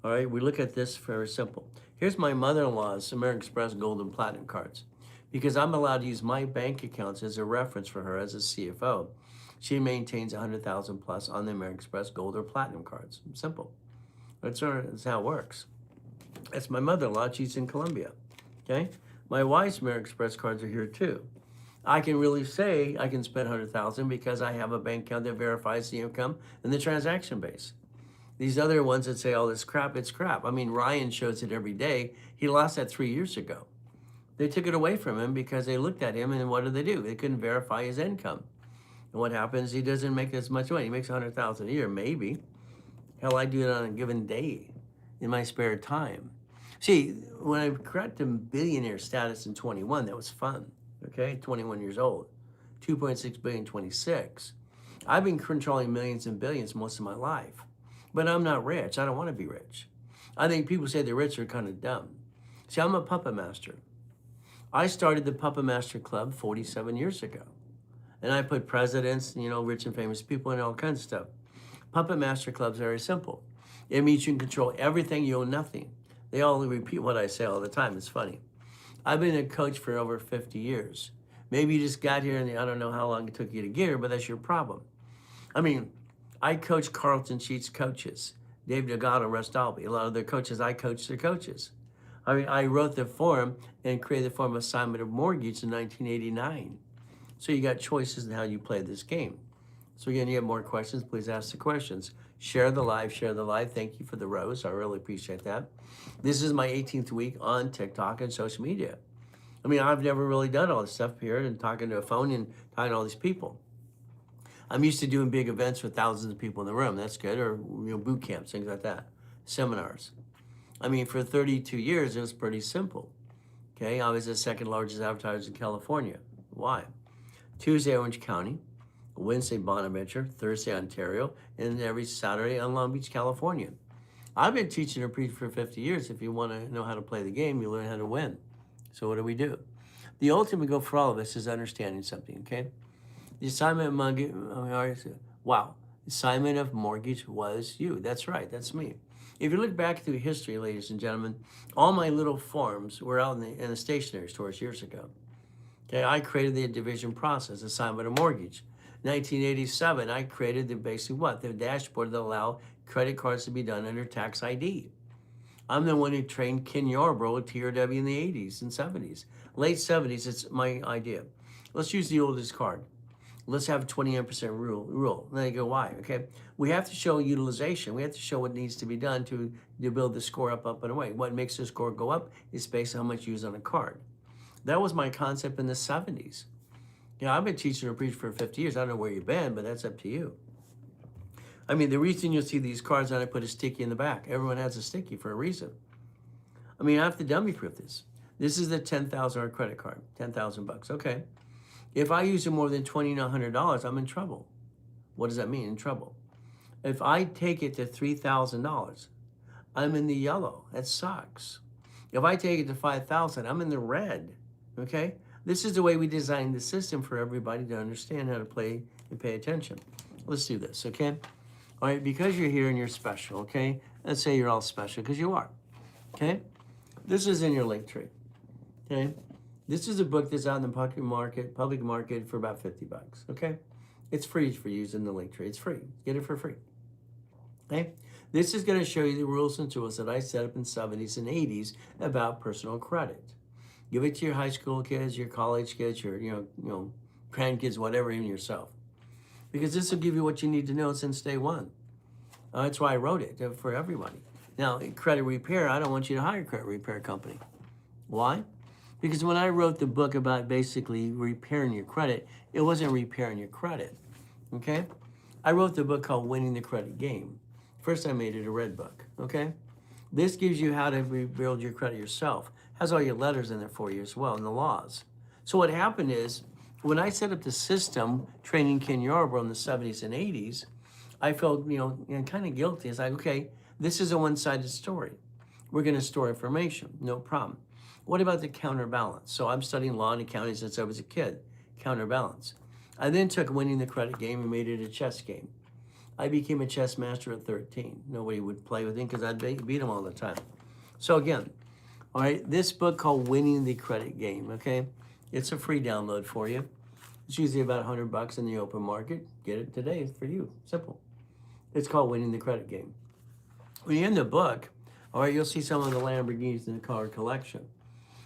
all right, we look at this very simple. Here's my mother-in-law's American Express Gold and Platinum cards, because I'm allowed to use my bank accounts as a reference for her as a CFO. She maintains 100,000 plus on the American Express Gold or Platinum cards. Simple. That's how it works. That's my mother-in-law. She's in Colombia, okay? My wife's American Express cards are here too. I can really say I can spend 100,000 because I have a bank account that verifies the income and the transaction base. These other ones that say all this crap, it's crap. I mean, Ryan shows it every day. He lost that 3 years ago. They took it away from him because they looked at him, and what did they do? They couldn't verify his income. And what happens? He doesn't make as much money. He makes 100,000 a year, maybe. Hell, I do it on a given day in my spare time. See, when I got to billionaire status in 21, that was fun. Okay, 21 years old, 2.6 billion, 26. I've been controlling millions and billions most of my life, but I'm not rich. I don't want to be rich. I think people say they're rich are kind of dumb. See, I'm a puppet master. I started the Puppet Master Club 47 years ago, and I put presidents, rich and famous people, and all kinds of stuff. Puppet Master Club is very simple. It means you can control everything, you own nothing. They all repeat what I say all the time. It's funny. I've been a coach for over 50 years. Maybe you just got here and I don't know how long it took you to get here, but that's your problem. I mean, I coach Carlton Sheets coaches, Dave Delgado, Russ Dalby. A lot of their coaches, I coach their coaches. I mean, I wrote the form and created the form assignment of mortgage in 1989. So you got choices in how you play this game. So again, you have more questions, please ask the questions. Share the live, share the live. Thank you for the rose. I really appreciate that. This is my 18th week on TikTok and social media. I mean, I've never really done all this stuff here and talking to a phone and talking to all these people. I'm used to doing big events with thousands of people in the room. That's good. Or boot camps, things like that. Seminars. I mean, for 32 years, it was pretty simple. Okay, I was the second largest advertiser in California. Why? Tuesday, Orange County. Wednesday, Bonaventure, Thursday, Ontario, and every Saturday on Long Beach, California. I've been teaching and preaching for 50 years. If you want to know how to play the game, you learn how to win. So what do we do? The ultimate goal for all of us is understanding something, okay? The assignment assignment of mortgage was you. That's right, that's me. If you look back through history, ladies and gentlemen, all my little forms were out in the stationery stores years ago. Okay, I created the division process, assignment of mortgage. 1987, I created the dashboard that allowed credit cards to be done under tax ID. I'm the one who trained Ken Yarbrough at TRW in the 80s and 70s. Late 70s, it's my idea. Let's use the oldest card. Let's have a 28% rule. And then they go, why? Okay, we have to show utilization. We have to show what needs to be done to build the score up and away. What makes the score go up is based on how much you use on a card. That was my concept in the 70s. I've been teaching or preaching for 50 years. I don't know where you've been, but that's up to you. I mean, the reason you'll see these cards, and I put a sticky in the back. Everyone has a sticky for a reason. I mean, I have to dummy proof this. This is the $10,000 credit card, 10,000 bucks. Okay. If I use it more than $2,900, I'm in trouble. What does that mean, in trouble? If I take it to $3,000, I'm in the yellow. That sucks. If I take it to 5,000, I'm in the red. Okay? This is the way we designed the system for everybody to understand how to play and pay attention. Let's do this, okay? All right, because you're here and you're special, okay? Let's say you're all special, because you are, okay? This is in your link tree, okay? This is a book that's out in the public market for about 50 bucks, okay? It's free for using the link tree. It's free. Get it for free, okay? This is going to show you the rules and tools that I set up in the 70s and 80s about personal credit. Give it to your high school kids, your college kids, your grandkids, whatever, even yourself. Because this will give you what you need to know since day one. That's why I wrote it, for everybody. Now, credit repair, I don't want you to hire a credit repair company. Why? Because when I wrote the book about basically repairing your credit, it wasn't repairing your credit, okay? I wrote the book called Winning the Credit Game. First, I made it a red book, okay? This gives you how to rebuild your credit yourself. Has all your letters in there for you as well, and the laws. So what happened is, when I set up the system, training Ken Yarbrough in the 70s and 80s, I felt, kind of guilty. It's like, okay, this is a one-sided story. We're going to store information, no problem. What about the counterbalance? So I'm studying law and accounting since I was a kid, counterbalance. I then took Winning the Credit Game and made it a chess game. I became a chess master at 13. Nobody would play with him because I'd beat him all the time. So again, all right, this book called Winning the Credit Game, okay? It's a free download for you. It's usually about 100 bucks in the open market. Get it today, it's for you, simple. It's called Winning the Credit Game. When you're in the book, all right, you'll see some of the Lamborghinis in the car collection.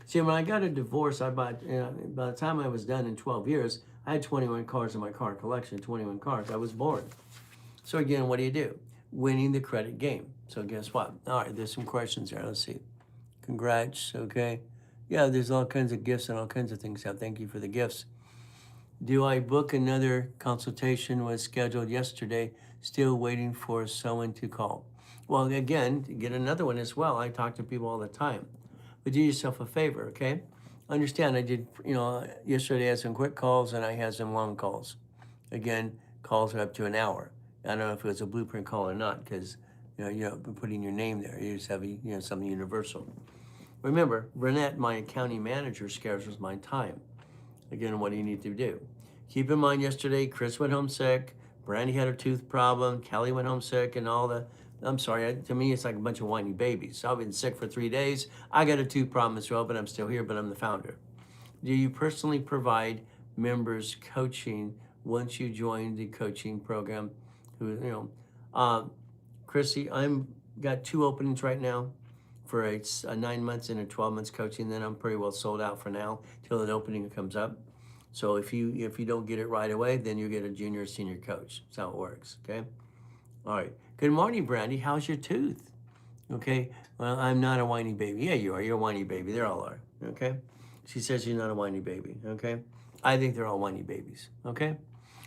See, when I got a divorce, I bought, by the time I was done in 12 years, I had 21 cars in my car collection, 21 cars. I was bored. So again, what do? Winning the credit game. So guess what? All right, there's some questions there. Let's see. Congrats, okay. Yeah, there's all kinds of gifts and all kinds of things. Thank you for the gifts. Do I book another consultation? Was scheduled yesterday, still waiting for someone to call. Well, again, get another one as well. I talk to people all the time. But do yourself a favor, okay? Understand, I did, yesterday I had some quick calls and I had some long calls. Again, calls are up to an hour. I don't know if it was a blueprint call or not, because you're putting your name there. You just have something universal. Remember, Burnett, my accounting manager, schedules my time. Again, what do you need to do? Keep in mind, yesterday, Chris went home sick. Brandy had a tooth problem. Kelly went home sick, and I'm sorry, to me, it's like a bunch of whiny babies. So I've been sick for 3 days. I got a tooth problem as well, but I'm still here, but I'm the founder. Do you personally provide members coaching once you join the coaching program? Chrissy, I'm got 2 openings right now for a 9 months and a 12 months coaching. Then I'm pretty well sold out for now till an opening comes up. So if you don't get it right away, then you get a junior or senior coach. That's how it works, okay? All right. Good morning, Brandy. How's your tooth? Okay. Well, I'm not a whiny baby. Yeah, you are. You're a whiny baby. They all are, okay? She says she's not a whiny baby, okay? I think they're all whiny babies, okay?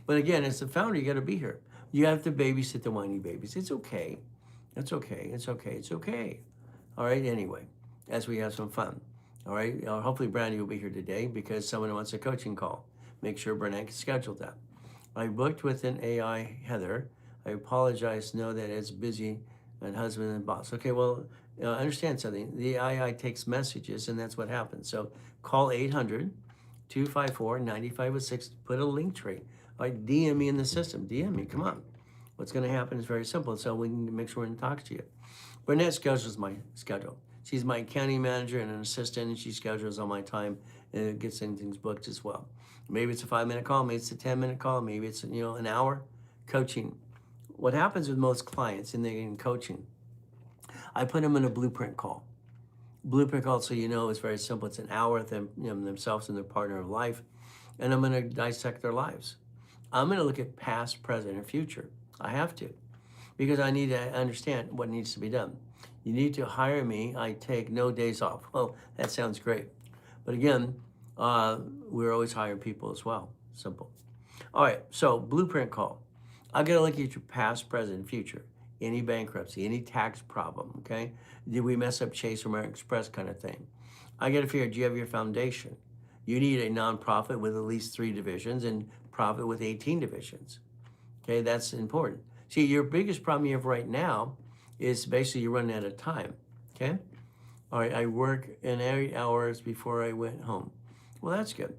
But again, as the founder, you got to be here. You have to babysit the whiny babies. It's okay. It's okay. It's okay. It's okay. All right, anyway, as we have some fun. All right, hopefully Brandy will be here today because someone wants a coaching call. Make sure Burnett can schedule that. I booked with an AI, Heather. I apologize, know that it's busy and husband and boss. Okay, well, understand something. The AI takes messages and that's what happens. So call 800-254-9506, put a link tree. All right, DM me in the system, DM me, come on. What's gonna happen is very simple, so we can make sure we can talk to you. Burnett schedules my schedule. She's my accounting manager and an assistant, and she schedules all my time and gets things booked as well. Maybe it's a 5-minute call, maybe it's a 10-minute call, maybe it's an hour coaching. What happens with most clients in coaching, I put them in a blueprint call. Blueprint call, so it's very simple. It's an hour with them, themselves and their partner of life, and I'm going to dissect their lives. I'm going to look at past, present, and future. I have to, because I need to understand what needs to be done. You need to hire me. I take no days off. Well, that sounds great. But again, we're always hiring people as well. Simple. All right, so blueprint call. I got to look at your past, present, and future. any bankruptcy, any tax problem, okay? Did we mess up Chase or American Express kind of thing? I got to figure, do you have your foundation? You need a nonprofit with at least 3 divisions and profit with 18 divisions. Okay, that's important. See, your biggest problem you have right now is basically you're running out of time. Okay? All right, I work in 8 hours before I went home. Well, that's good.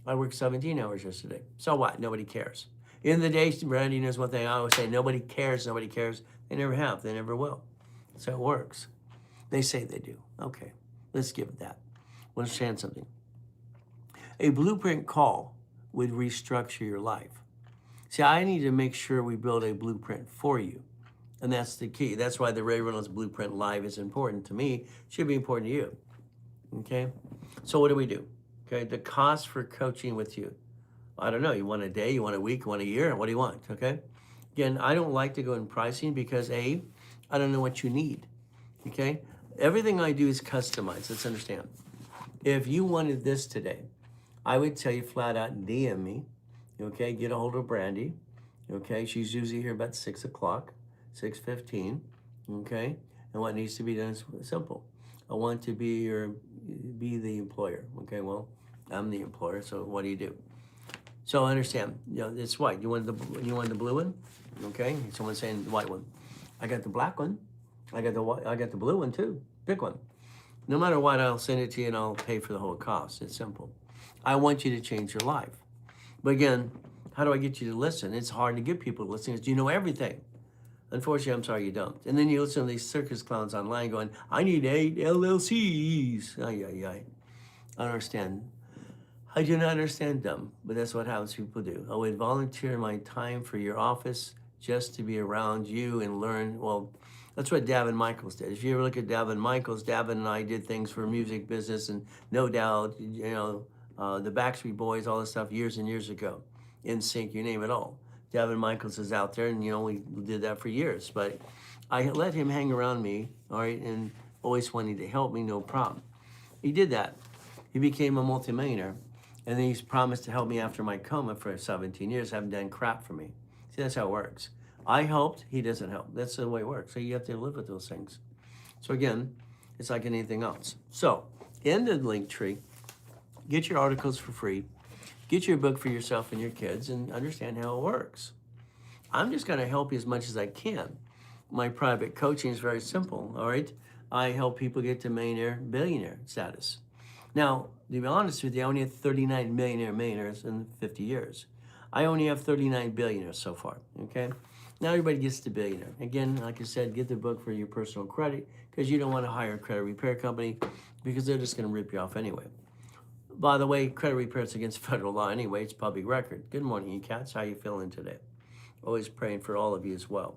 I worked 17 hours yesterday. So what? Nobody cares. In the day, Randy knows one thing I always say, nobody cares, nobody cares. They never have, they never will. So it works. They say they do. Okay, let's give it that. We'll understand something. A blueprint call would restructure your life. See, I need to make sure we build a blueprint for you. And that's the key. That's why the Ray Reynolds Blueprint Live is important to me. It should be important to you. Okay? So what do we do? Okay, the cost for coaching with you. I don't know. You want a day, you want a week, you want a year? What do you want? Okay? Again, I don't like to go in pricing because I don't know what you need. Okay? Everything I do is customized. Let's understand. If you wanted this today, I would tell you flat out, DM me. Okay, get a hold of Brandy. Okay, she's usually here about 6 o'clock, 6:15. Okay, and what needs to be done is simple. I want to be the employer. Okay, well, I'm the employer, so what do you do? So understand, it's white. You want the blue one? Okay, someone's saying the white one. I got the black one. I got the blue one too. Pick one. No matter what, I'll send it to you and I'll pay for the whole cost. It's simple. I want you to change your life. But again, how do I get you to listen? It's hard to get people to listen because you know everything. Unfortunately, I'm sorry you don't. And then you listen to these circus clowns online going, I need 8 LLCs. I don't understand. I do not understand them, but that's what happens people do. I would volunteer my time for your office just to be around you and learn. Well, that's what Davin Michaels did. If you ever look at Davin Michaels, Davin and I did things for music business and no doubt, the Backstreet Boys, all this stuff years and years ago. NSYNC, you name it all. Davin Michaels is out there, and we did that for years. But I let him hang around me, all right, and always wanting to help me, no problem. He did that. He became a multimillionaire, and then he's promised to help me after my coma for 17 years. Haven't done crap for me. See, that's how it works. I helped, he doesn't help. That's the way it works. So you have to live with those things. So again, it's like anything else. So in the link tree, get your articles for free. Get your book for yourself and your kids and understand how it works. I'm just going to help you as much as I can. My private coaching is very simple, all right? I help people get to millionaire, billionaire status. Now, to be honest with you, I only have 39 millionaires in 50 years. I only have 39 billionaires so far, okay? Now everybody gets to billionaire. Again, like I said, get the book for your personal credit because you don't want to hire a credit repair company because they're just going to rip you off anyway. By the way, credit repair is against federal law anyway. It's public record. Good morning, you cats. How you feeling today? Always praying for all of you as well.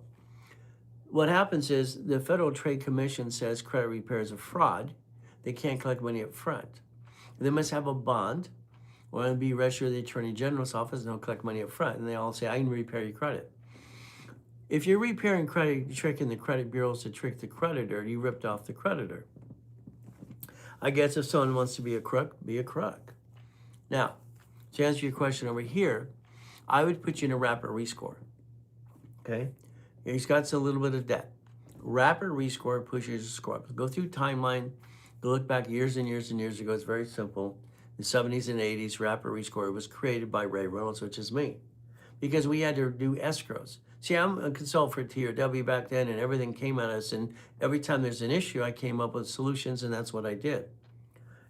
What happens is the Federal Trade Commission says credit repair is a fraud. They can't collect money up front. They must have a bond or be registered at the Attorney General's office and they'll collect money up front. And they all say, I can repair your credit. If you're repairing credit, tricking the credit bureaus to trick the creditor, you ripped off the creditor. I guess if someone wants to be a crook, be a crook. Now, to answer your question over here, I would put you in a rapid rescore. Okay? He's got a little bit of debt. Rapid rescore pushes the score up. Go through timeline, go look back years and years and years ago. It's very simple. The 70s and 80s, rapid rescore was created by Ray Reynolds, which is me, because we had to do escrows. See, I'm a consultant for TRW back then, and everything came at us, and every time there's an issue, I came up with solutions, and that's what I did.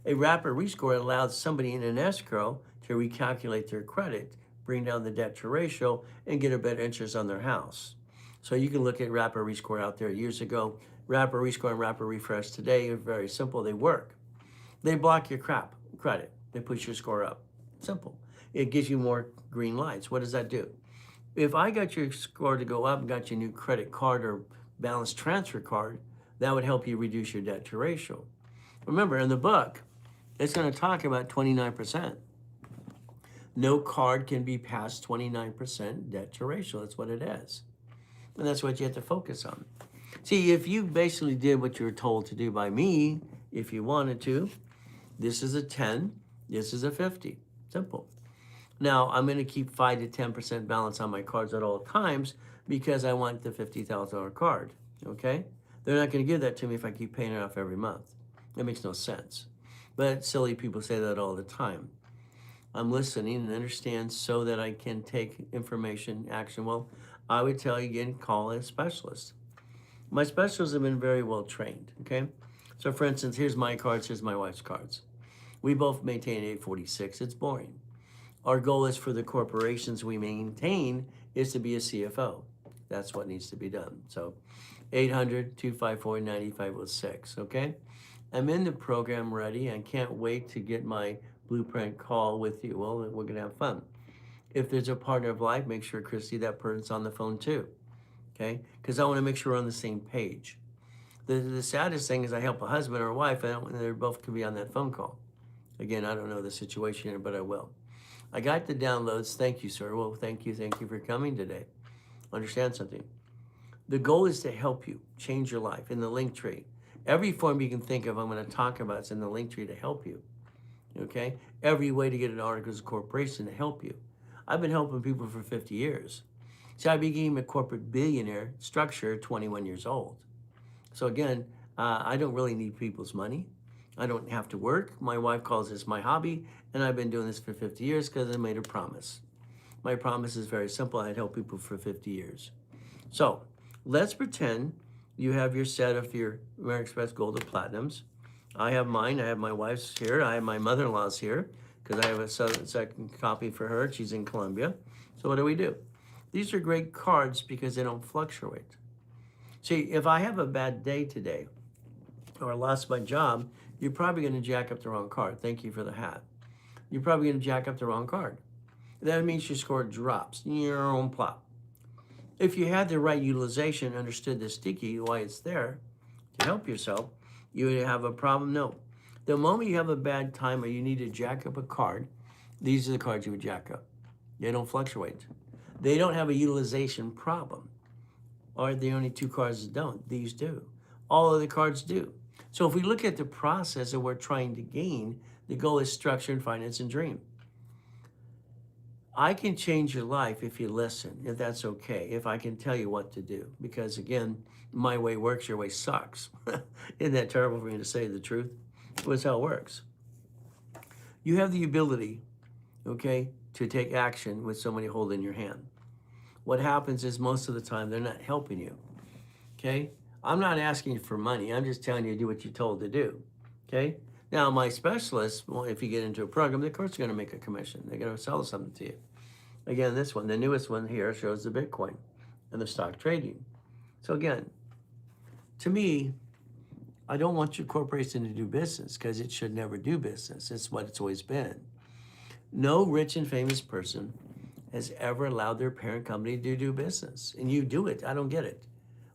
A rapid rescore allowed somebody in an escrow to recalculate their credit, bring down the debt to ratio, and get a better interest on their house. So you can look at rapid rescore out there years ago. Rapid rescore and rapid refresh today are very simple. They work. They block your credit. They push your score up. Simple. It gives you more green lights. What does that do? If I got your score to go up and got you a new credit card or balance transfer card, that would help you reduce your debt to ratio. Remember, in the book, it's going to talk about 29%. No card can be past 29% debt to ratio. That's what it is. And that's what you have to focus on. See, if you basically did what you were told to do by me, if you wanted to, this is a 10, this is a 50. Simple. Now, I'm going to keep 5 to 10% balance on my cards at all times, because I want the $50,000 card, okay? They're not going to give that to me if I keep paying it off every month. That makes no sense. But silly people say that all the time. I'm listening and understand so that I can take information, action. Well, I would tell you again, call a specialist. My specialists have been very well trained, okay? So for instance, here's my cards, here's my wife's cards. We both maintain 846. It's boring. Our goal is for the corporations we maintain is to be a CFO. That's what needs to be done. So 800-254-9506, okay? I'm in the program ready. I can't wait to get my blueprint call with you. Well, we're going to have fun. If there's a partner of life, make sure, Christy, that person's on the phone too, okay? Because I want to make sure we're on the same page. The saddest thing is I help a husband or a wife, and they both could be on that phone call. Again, I don't know the situation here, but I will. I got the downloads. Thank you, sir. Well, thank you for coming today. Understand something. The goal is to help you change your life in the link tree. Every form you can think of, I'm going to talk about, it's in the link tree to help you. Okay? Every way to get an articles of corporation to help you. I've been helping people for 50 years. See, I became a corporate billionaire structure at 21 years old. So again, I don't really need people's money. I don't have to work. My wife calls this my hobby, and I've been doing this for 50 years because I made a promise. My promise is very simple. I'd help people for 50 years. So let's pretend you have your set of your American Express Gold or Platinums. I have mine. I have my wife's here. I have my mother-in-law's here because I have a second copy for her. She's in Colombia. So what do? These are great cards because they don't fluctuate. See, if I have a bad day today or I lost my job, you're probably going to jack up the wrong card. Thank you for the hat. You're probably going to jack up the wrong card. That means your score drops. Your own plop. If you had the right utilization, understood the sticky, why it's there, to help yourself, you would have a problem? No. The moment you have a bad time or you need to jack up a card, these are the cards you would jack up. They don't fluctuate. They don't have a utilization problem. Or the only two cards that don't. These do. All of the cards do. So if we look at the process that we're trying to gain, the goal is structure and finance and dream. I can change your life if you listen, if that's okay, if I can tell you what to do. Because again, my way works, your way sucks. Isn't that terrible for me to say the truth? Well, that's how it works. You have the ability, okay, to take action with somebody holding your hand. What happens is most of the time they're not helping you, okay? I'm not asking you for money. I'm just telling you to do what you're told to do, okay? Now, my specialists, well, if you get into a program, of course they're going to make a commission. They're going to sell something to you. Again, this one, the newest one here, shows the Bitcoin and the stock trading. So again, to me, I don't want your corporation to do business because it should never do business. It's what it's always been. No rich and famous person has ever allowed their parent company to do business. And you do it. I don't get it.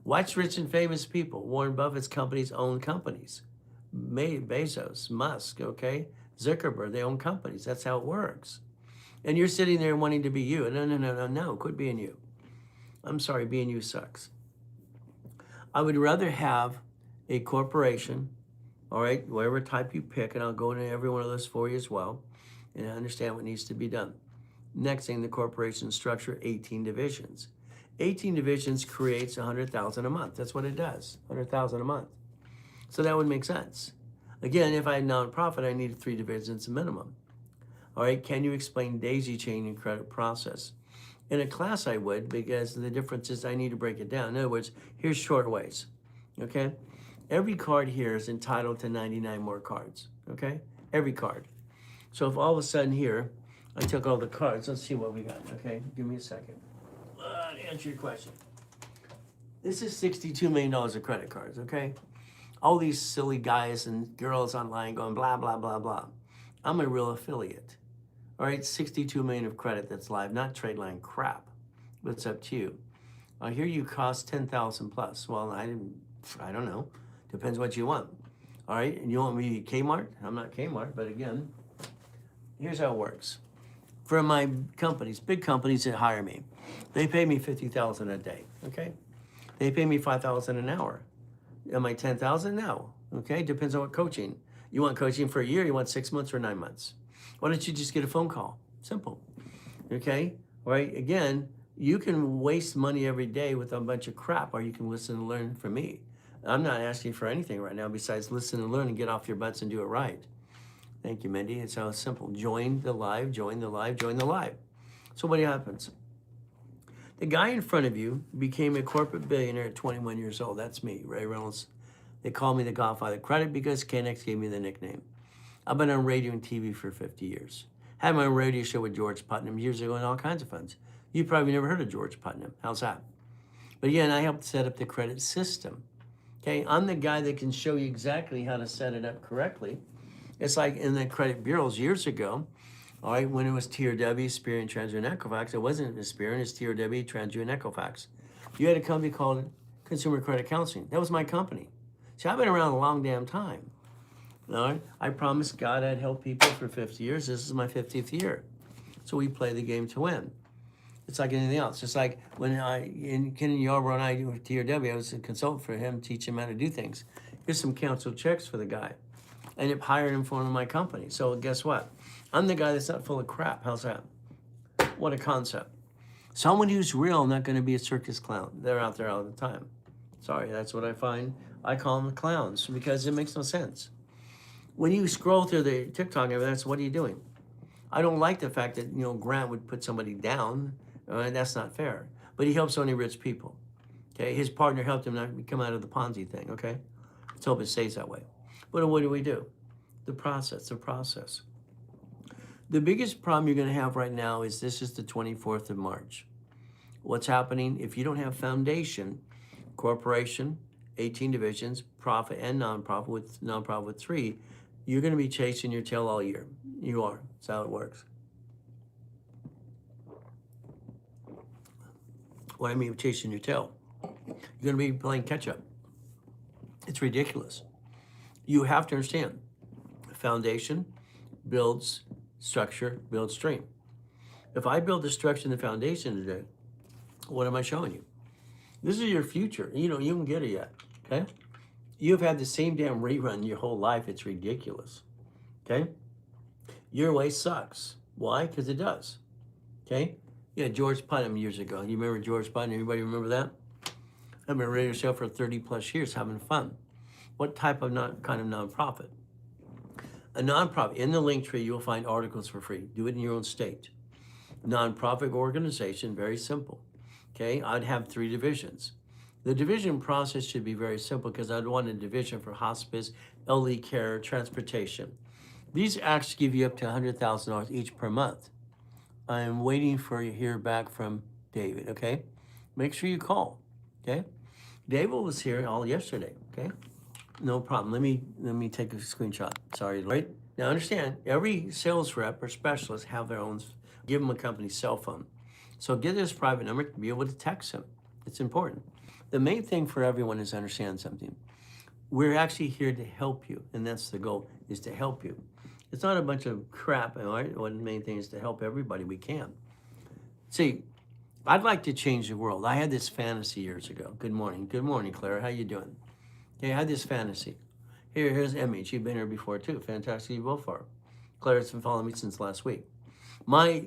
Watch rich and famous people. Warren Buffett's companies own companies. Bezos, Musk, okay? Zuckerberg, they own companies. That's how it works. And you're sitting there wanting to be you. No, quit being you. I'm sorry, being you sucks. I would rather have a corporation, all right, whatever type you pick, and I'll go into every one of those for you as well, and I understand what needs to be done. Next thing, the corporation structure, 18 divisions. 18 divisions creates 100,000 a month. That's what it does, 100,000 a month. So that would make sense. Again, if I had nonprofit, I needed 3 divisions minimum. All right, can you explain daisy chain and credit process? In a class I would, because the difference is I need to break it down. In other words, here's short ways, okay? Every card here is entitled to 99 more cards, okay? Every card. So if all of a sudden here, I took all the cards, let's see what we got, okay? Give me a second. To answer your question. This is $62 million of credit cards, okay? All these silly guys and girls online going blah, blah, blah, blah. I'm a real affiliate. All right, 62 million of credit that's live, not trade line crap, but it's up to you. I hear you cost 10,000 plus. Well, I don't know. Depends what you want. All right, and you want me Kmart? I'm not Kmart, but again, here's how it works. For my companies, big companies that hire me, they pay me 50,000 a day, okay? They pay me 5,000 an hour. Am I 10,000? No, okay? Depends on what coaching. You want coaching for a year, you want 6 months or 9 months. Why don't you just get a phone call? Simple, okay? All right, again, You can waste money every day with a bunch of crap, or you can listen and learn from me. I'm not asking for anything right now besides listen and learn and get off your butts and do it right. Thank you, Mindy. It's so simple. Join the live, join the live, join the live. So what happens? The guy in front of you became a corporate billionaire at 21 years old. That's me, Ray Reynolds. They call me the Godfather of Credit because KNX gave me the nickname. I've been on radio and TV for 50 years. Had my own radio show with George Putnam years ago and all kinds of funds. You probably never heard of George Putnam. How's that? But again, I helped set up the credit system. Okay, I'm the guy that can show you exactly how to set it up correctly. It's like in the credit bureaus years ago, all right, when it was TRW, Experian, Transfer, and Equifax, it wasn't Experian, it's TRW, Transfer, and Equifax. You had a company called Consumer Credit Counseling. That was my company. See, I've been around a long damn time. All right, I promised God I'd help people for 50 years. This is my 50th year. So we play the game to win. It's like anything else. It's like when Ken Yarbrough and I with TRW, I was a consultant for him, teach him how to do things. Here's some canceled checks for the guy. I ended up hiring him for one of my companies. So guess what? I'm the guy that's not full of crap. How's that? What a concept. Someone who's real, not going to be a circus clown. They're out there all the time. Sorry, that's what I find. I call them clowns because it makes no sense. When you scroll through the TikTok, that's what are you doing? I don't like the fact that, Grant would put somebody down. That's not fair. But he helps only rich people. Okay, his partner helped him not come out of the Ponzi thing. Okay, let's hope it stays that way. But what do? The process. The biggest problem you're going to have right now is this is the 24th of March. What's happening? If you don't have foundation, corporation, 18 divisions, profit and nonprofit with 3, you're going to be chasing your tail all year. You are. That's how it works. What I mean chasing your tail? You're going to be playing catch up. It's ridiculous. You have to understand, foundation builds structure, builds stream. If I build the structure and the foundation today, what am I showing you? This is your future. You don't get it yet, okay? You've had the same damn rerun your whole life. It's ridiculous, okay? Your way sucks. Why? Because it does, okay? Yeah, George Putnam years ago. You remember George Putnam? Everybody remember that? I've been a radio show for 30 plus years having fun. What type of kind of nonprofit? A nonprofit, in the link tree, you'll find articles for free. Do it in your own state. Nonprofit organization, very simple. Okay, I'd have 3 divisions. The division process should be very simple because I'd want a division for hospice, elderly care, transportation. These actually give you up to $100,000 each per month. I'm waiting for you to hear back from David, okay? Make sure you call, okay? David was here all yesterday, okay? No problem. Let me take a screenshot. Sorry. Right? Now understand, every sales rep or specialist have their own, give them a company cell phone. So get this private number to be able to text him. It's important. The main thing for everyone is to understand something. We're actually here to help you, and that's the goal, is to help you. It's not a bunch of crap, all right? Well, the main thing is to help everybody we can. See, I'd like to change the world. I had this fantasy years ago. Good morning, Clara. How you doing? Okay, I had this fantasy. Here's Emmy. She's been here before too. Fantastic, you both are. Claire's been following me since last week. My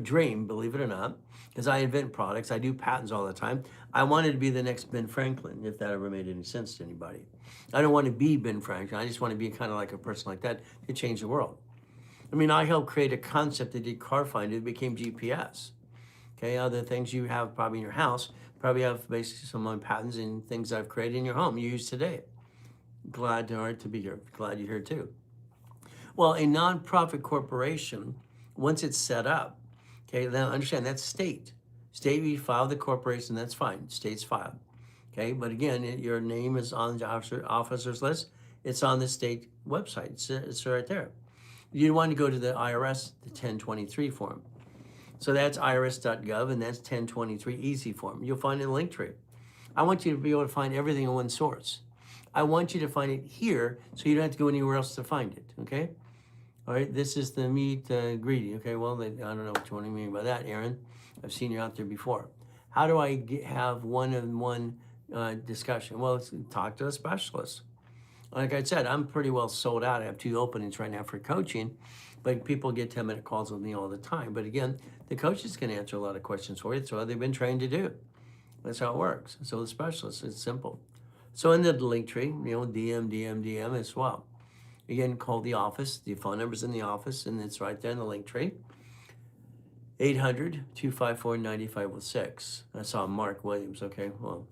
dream, believe it or not, is I invent products. I do patents all the time. I wanted to be the next Ben Franklin, if that ever made any sense to anybody. I don't want to be Ben Franklin. I just want to be kind of like a person like that to change the world. I mean, I helped create a concept that did car finder. It became GPS. Okay, other things you have probably in your house, probably have basically some of my patents and things I've created in your home you use today. Glad to be here. Glad you're here too. Well, a nonprofit corporation, once it's set up, okay, now understand that's state. State, you file the corporation, that's fine. State's filed. Okay, but again, your name is on the officer's list. It's on the state website. It's right there. You want to go to the IRS, the 1023 form. So that's irs.gov, and that's 1023 easy form. You'll find it in the link tree. I want you to be able to find everything in one source. I want you to find it here so you don't have to go anywhere else to find it, okay? All right, this is the meat greedy. Okay, well, I don't know what you mean by that, Aaron. I've seen you out there before. How do I have one-on-one discussion? Well, let's talk to a specialist. Like I said, I'm pretty well sold out. I have 2 openings right now for coaching, but people get 10-minute calls with me all the time. But again, the coaches can answer a lot of questions for you. That's what they've been trained to do. That's how it works. So the specialists, it's simple. So in the link tree, DM as well. Again, call the office. The phone number's in the office, and it's right there in the link tree. 800-254-9506. I saw Mark Williams. Okay, well,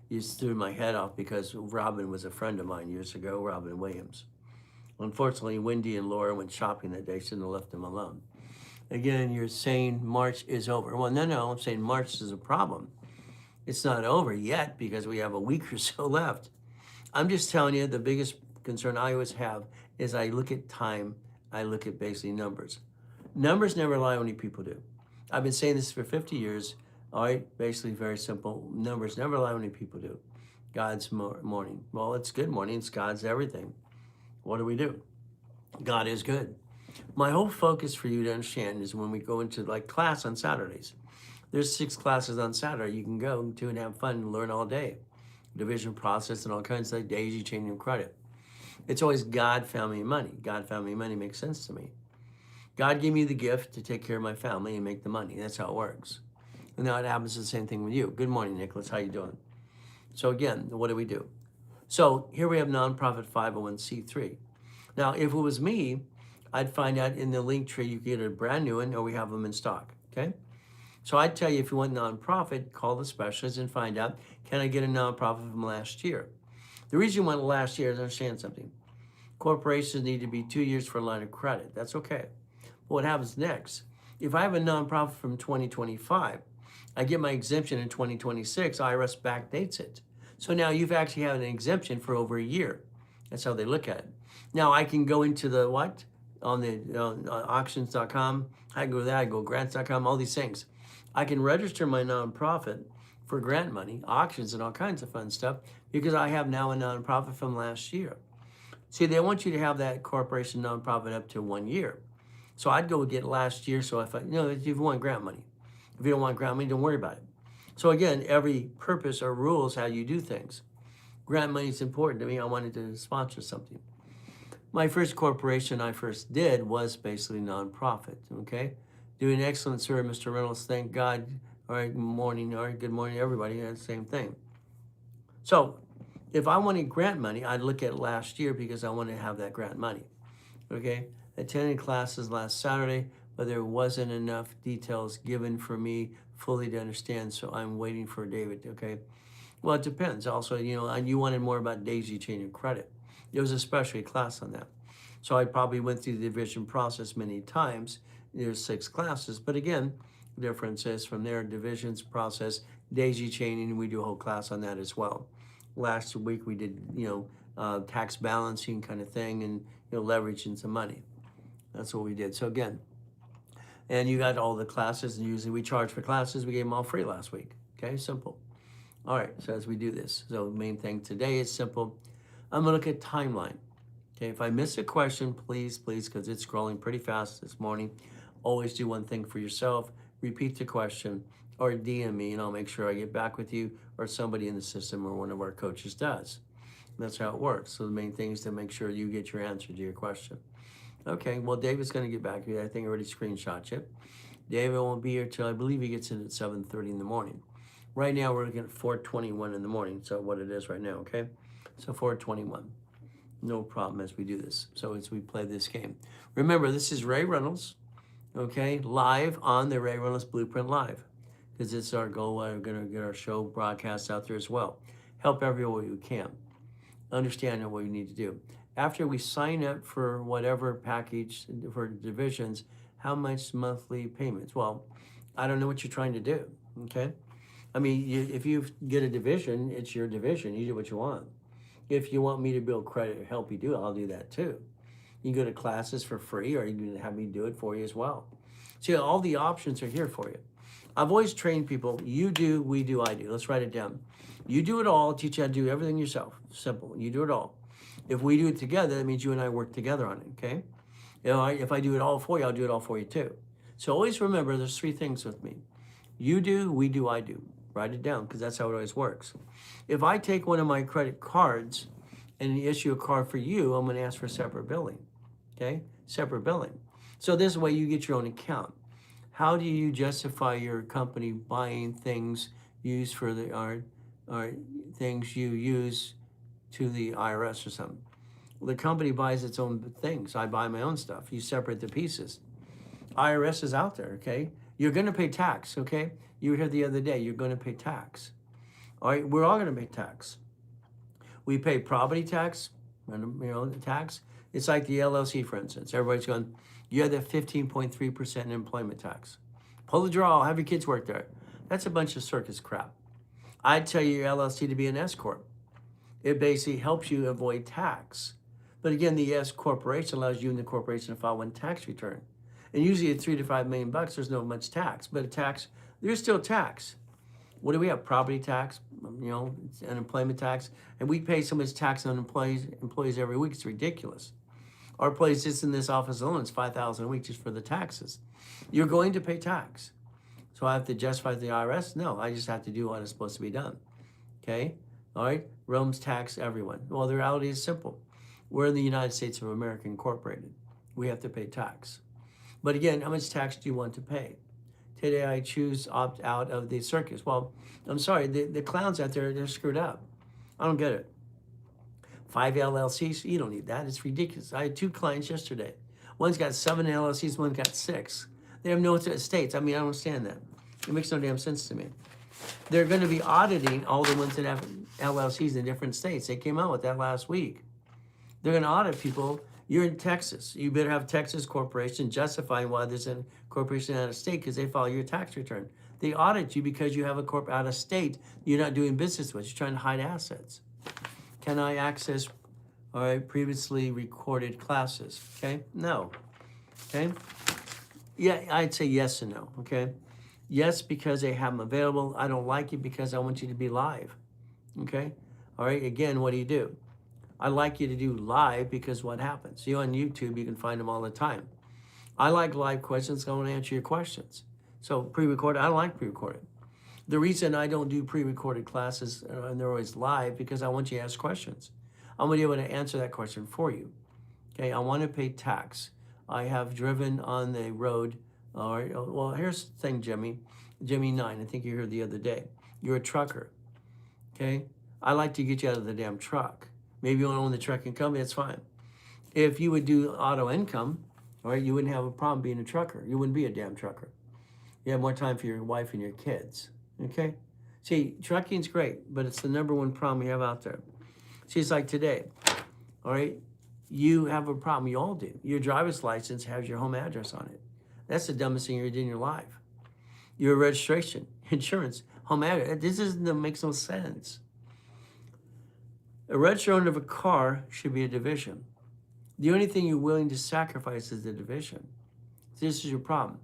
you just threw my head off because Robin was a friend of mine years ago, Robin Williams. Unfortunately, Wendy and Laura went shopping that day, shouldn't have left them alone. Again, you're saying March is over. Well, no, I'm saying March is a problem. It's not over yet because we have a week or so left. I'm just telling you the biggest concern I always have is I look at time, I look at basically numbers. Numbers never lie, only people do. I've been saying this for 50 years. All right, basically very simple. Numbers never lie, only people do. God's morning. Well, it's good morning. It's God's everything. What do? God is good. My whole focus for you to understand is when we go into like class on Saturdays. There's 6 classes on Saturday you can go to and have fun and learn all day. Division process and all kinds of daisy chaining credit. It's always God, family, and money. God, family, and money makes sense to me. God gave me the gift to take care of my family and make the money. That's how it works. And now it happens the same thing with you. Good morning, Nicholas. How you doing? So again, what do? So here we have nonprofit 501c3. Now, if it was me, I'd find out in the link tree you get a brand new one or we have them in stock, okay? So I'd tell you if you want nonprofit, call the specialist and find out, can I get a nonprofit from last year? The reason you want last year is understand something. Corporations need to be 2 years for a line of credit. That's okay. But what happens next? If I have a nonprofit from 2025, I get my exemption in 2026, IRS backdates it. So now you've actually had an exemption for over a year. That's how they look at it. Now I can go into the what? On the auctions.com. I can go there, I go grants.com, all these things. I can register my nonprofit for grant money, auctions, and all kinds of fun stuff because I have now a nonprofit from last year. See, they want you to have that corporation nonprofit up to 1 year. So I'd go get last year. So if you want grant money, if you don't want grant money, don't worry about it. So again, every purpose or rules how you do things. Grant money is important to me. I wanted to sponsor something. My first corporation I first did was basically nonprofit, okay? Doing excellent, sir, Mr. Reynolds. Thank God. All right, morning. All right, good morning, everybody. Yeah, same thing. So if I wanted grant money, I'd look at last year because I wanted to have that grant money, okay? Attended classes last Saturday, but there wasn't enough details given for me fully to understand, so I'm waiting for David, okay? Well, it depends. Also, you wanted more about daisy chain and credit. There was a specialty class on that. So I probably went through the division process many times. There's 6 classes, but again, the difference is from there, divisions process, daisy chaining, we do a whole class on that as well. Last week we did, tax balancing kind of thing and, leveraging some money. That's what we did. So again, and you got all the classes, and usually we charge for classes. We gave them all free last week. Okay, simple. All right, so as we do this, so the main thing today is simple. I'm gonna look at timeline. Okay, if I miss a question, please, because it's scrolling pretty fast this morning, always do one thing for yourself, repeat the question, or DM me, and I'll make sure I get back with you, or somebody in the system, or one of our coaches does. That's how it works. So the main thing is to make sure you get your answer to your question. Okay, well, David's going to get back to you. I think I already screenshot you. David won't be here till I believe he gets in at 7:30 in the morning. Right now, we're looking at 4:21 in the morning. So what it is right now, okay? So 4:21. No problem as we do this. So as we play this game. Remember, this is Ray Reynolds, okay? Live on the Ray Reynolds Blueprint Live. Because it's our goal. We're going to get our show broadcast out there as well. Help everywhere you can. Understand what you need to do. After we sign up for whatever package for divisions, how much monthly payments? Well, I don't know what you're trying to do, okay? I mean, if you get a division, it's your division. You do what you want. If you want me to build credit or help you do it, I'll do that too. You can go to classes for free, or you can have me do it for you as well. See, all the options are here for you. I've always trained people, you do, we do, I do. Let's write it down. You do it all, teach you how to do everything yourself. Simple, you do it all. If we do it together, that means you and I work together on it, okay? If I do it all for you, I'll do it all for you too. So always remember, there's 3 things with me. You do, we do, I do. Write it down, because that's how it always works. If I take one of my credit cards and issue a card for you, I'm going to ask for separate billing. Okay? Separate billing. So this way you get your own account. How do you justify your company buying things used for the or things you use to the IRS or something? Well, the company buys its own things. I buy my own stuff. You separate the pieces. IRS is out there, okay? You're going to pay tax, okay? You were here the other day. You're going to pay tax. All right, we're all going to pay tax. We pay property tax, tax. It's like the LLC, for instance. Everybody's going, you have that 15.3% in employment tax. Pull the draw, have your kids work there. That's a bunch of circus crap. I'd tell your LLC to be an S corp. It basically helps you avoid tax. But again, the S corporation allows you and the corporation to file one tax return. And usually at $3 to $5 million, there's no much tax. But a tax, there's still tax. What do we have? Property tax, unemployment tax, and we pay so much tax on employees every week. It's ridiculous. Our place just in this office alone is $5,000 a week just for the taxes. You're going to pay tax. So I have to justify the IRS? No, I just have to do what is supposed to be done. Okay? All right? Rome's tax everyone. Well, the reality is simple. We're in the United States of America Incorporated. We have to pay tax. But again, how much tax do you want to pay? Today I choose opt out of the circus. Well, I'm sorry, the clowns out there, they're screwed up. I don't get it. 5 LLCs, you don't need that. It's ridiculous. I had 2 clients yesterday. One's got 7 LLCs, one's got 6. They have no estates. I mean, I don't understand that. It makes no damn sense to me. They're going to be auditing all the ones that have LLCs in different states. They came out with that last week. They're going to audit people. You're in Texas. You better have Texas corporation justifying why there's a corporation out of state because they file your tax return. They audit you because you have a corp out of state you're not doing business with. You're trying to hide assets. Can I access previously recorded classes? Okay, no. Okay, yeah, I'd say yes and no. Okay, yes because they have them available. I don't like it because I want you to be live. Okay, all right. Again, what do? I like you to do live because what happens? You on YouTube, you can find them all the time. I like live questions. I want to answer your questions. So pre-recorded, I don't like pre-recorded. The reason I don't do pre-recorded classes and they're always live because I want you to ask questions. I'm going to be able to answer that question for you. Okay, I want to pay tax. I have driven on the road. Well, here's the thing, Jimmy 9, I think you heard the other day. You're a trucker. Okay, I like to get you out of the damn truck. Maybe you want to own the trucking company, that's fine. If you would do auto income, all right, you wouldn't have a problem being a trucker. You wouldn't be a damn trucker. You have more time for your wife and your kids, okay? See, trucking's great, but it's the #1 problem you have out there. See, it's like today, all right? You have a problem, you all do. Your driver's license has your home address on it. That's the dumbest thing you ever did in your life. Your registration, insurance, home address, makes no sense. A registered owner of a car should be a division. The only thing you're willing to sacrifice is the division. This is your problem.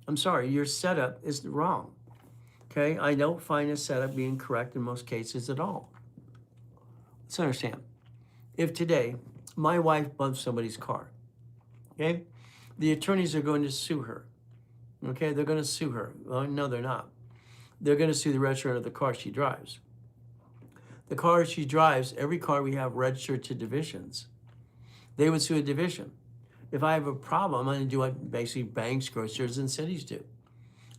I'm sorry, your setup is wrong. Okay, I don't find a setup being correct in most cases at all. Let's understand. If today my wife bumps somebody's car, okay, the attorneys are going to sue her. Okay, they're going to sue her. Well, no, they're not. They're going to sue the registered owner of the car she drives. The car she drives, every car we have registered to divisions. They would sue a division. If I have a problem, I'm going to do what basically banks, grocers, and cities do.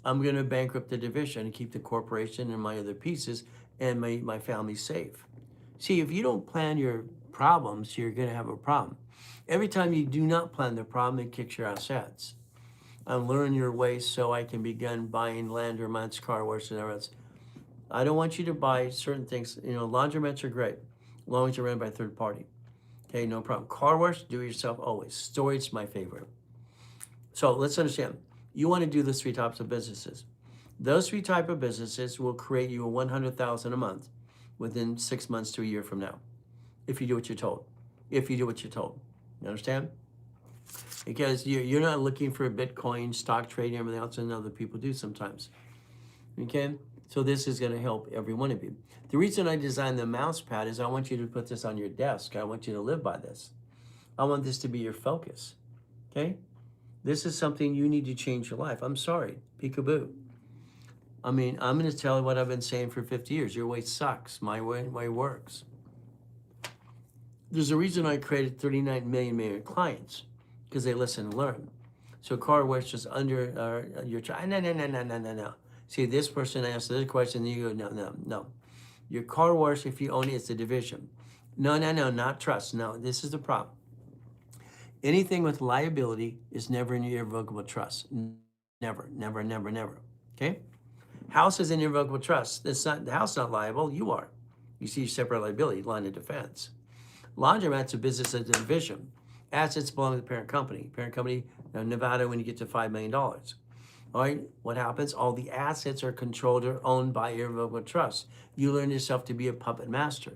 I'm going to bankrupt the division and keep the corporation and my other pieces and my family safe. See, if you don't plan your problems, you're going to have a problem. Every time you do not plan the problem, it kicks your assets. Learn your ways so I can begin buying laundromats, car wash, and everything else. I don't want you to buy certain things. Laundromats are great, as long as you're run by a third party. Okay, no problem. Car wash, do it yourself always. Storage, my favorite. So let's understand. You want to do those 3 types of businesses. Those 3 types of businesses will create you a $100,000 a month within 6 months to a year from now, if you do what you're told. If you do what you're told. You understand? Because you're not looking for Bitcoin, stock trading, everything else, and other people do sometimes. Okay? So this is going to help every one of you. The reason I designed the mouse pad is I want you to put this on your desk. I want you to live by this. I want this to be your focus. Okay? This is something you need to change your life. I'm sorry. Peekaboo. I mean, I'm going to tell you what I've been saying for 50 years. Your way sucks. My way works. There's a reason I created 39 million clients, because they listen and learn. So car wash is under your child. No. See, this person asked this question, and you go, no. Your car wash, if you own it, it's a division. No, not trust. No, this is the problem. Anything with liability is never an irrevocable trust. Never. Okay? House is an irrevocable trust. It's not, the house is not liable, you are. You see separate liability, line of defense. Laundromat's a business as a division. Assets belong to the parent company. Parent company, Nevada, when you get to $5 million. All right, what happens? All the assets are controlled or owned by irrevocable trust. You learn yourself to be a puppet master.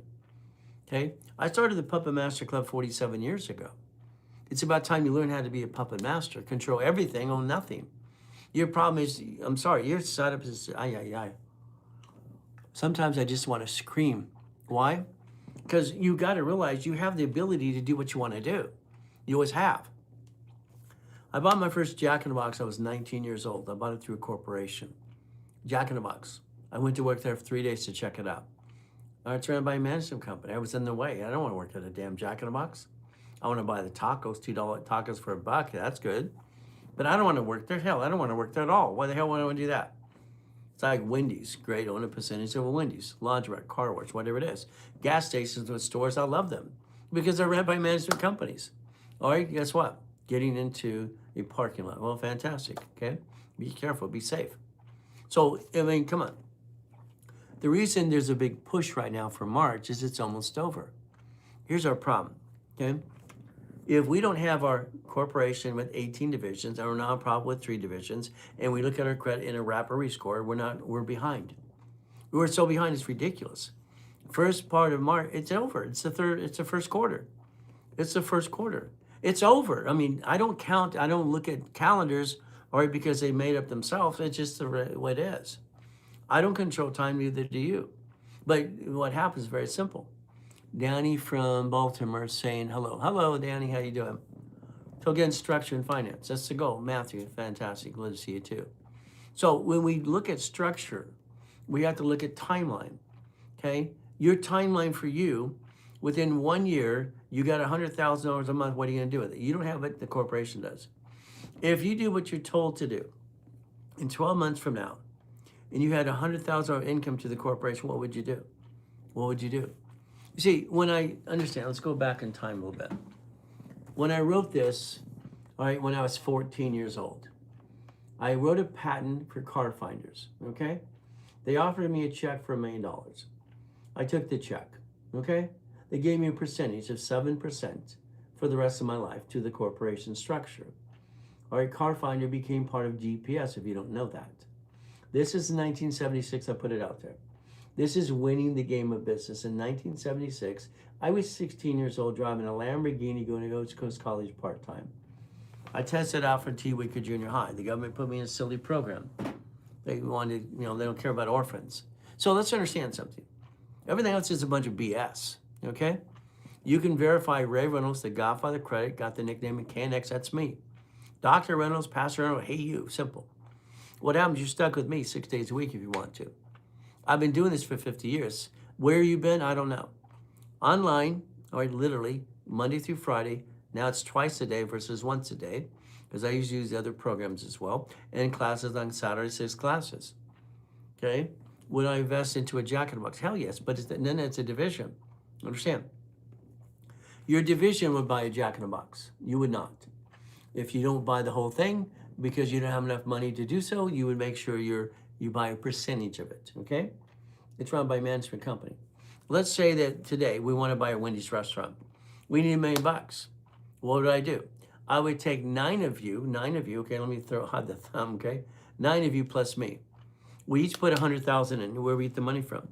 Okay? I started the Puppet Master Club 47 years ago. It's about time you learn how to be a puppet master, control everything, own nothing. Your problem is, I'm sorry, your setup is, Sometimes I just want to scream. Why? Because you got to realize you have the ability to do what you want to do. You always have. I bought my first Jack in the Box. I was 19 years old. I bought it through a corporation. Jack in the Box. I went to work there for 3 days to check it out. It's ran by a management company. I was in the way. I don't want to work at a damn Jack in the Box. I want to buy the tacos, $2 tacos for $1. That's good. But I don't want to work there. Hell, I don't want to work there at all. Why the hell would I want to do that? It's like Wendy's. Great, own a percentage of a Wendy's. Laundromat, car wash, whatever it is. Gas stations with stores, I love them because they're ran by management companies. All right, guess what? Getting into a parking lot. Well, fantastic, okay? Be careful, be safe. So, I mean, come on. The reason there's a big push right now for March is it's almost over. Here's our problem, okay? If we don't have our corporation with 18 divisions, our nonprofit with 3 divisions, and we look at our credit in a rapid rescore, we're behind. We're so behind, it's ridiculous. First part of March, it's over. It's the first quarter. It's the first quarter. It's over. I mean, I don't look at calendars, all right, because they made up themselves. It's just the way it is. I don't control time, neither do you. But what happens is very simple. Danny from Baltimore saying hello. Hello, Danny, how you doing? So again, structure and finance. That's the goal. Matthew, fantastic. Glad to see you too. So when we look at structure, we have to look at timeline, okay? Your timeline for you, within 1 year, you got $100,000 a month. What are you going to do with it? You don't have it. The corporation does. If you do what you're told to do, in 12 months from now, and you had $100,000 income to the corporation, what would you do? What would you do? You see, when I understand, let's go back in time a little bit. When I wrote this, all right, when I was 14 years old, I wrote a patent for car finders, okay? They offered me a check for $1 million. I took the check, okay? They gave me a percentage of 7% for the rest of my life to the corporation structure. All right, car finder became part of GPS, if you don't know that. This is 1976, I put it out there. This is winning the game of business. In 1976, I was 16 years old driving a Lamborghini going to Coast Coast College part-time. I tested out for T-Wicker Junior High. The government put me in a silly program. They wanted, they don't care about orphans. So let's understand something. Everything else is a bunch of BS, okay? You can verify Ray Reynolds, the Godfather Credit, got the nickname in KNX, that's me. Dr. Reynolds, Pastor Reynolds, hey you, simple. What happens, you're stuck with me 6 days a week if you want to. I've been doing this for 50 years. Where you been, I don't know. Online, all right, literally, Monday through Friday. Now it's twice a day versus once a day, because I usually use the other programs as well. And classes on Saturday, 6 classes. Okay? Would I invest into a Jack in the Box? Hell yes, but then it's a division. Understand? Your division would buy a Jack in the Box. You would not. If you don't buy the whole thing, because you don't have enough money to do so, you would make sure you buy a percentage of it, okay? It's run by a management company. Let's say that today we want to buy a Wendy's restaurant. We need $1 million. What would I do? I would take 9 of you, okay, let me hide the thumb, okay? 9 of you plus me. We each put 100,000 in, where we get the money from.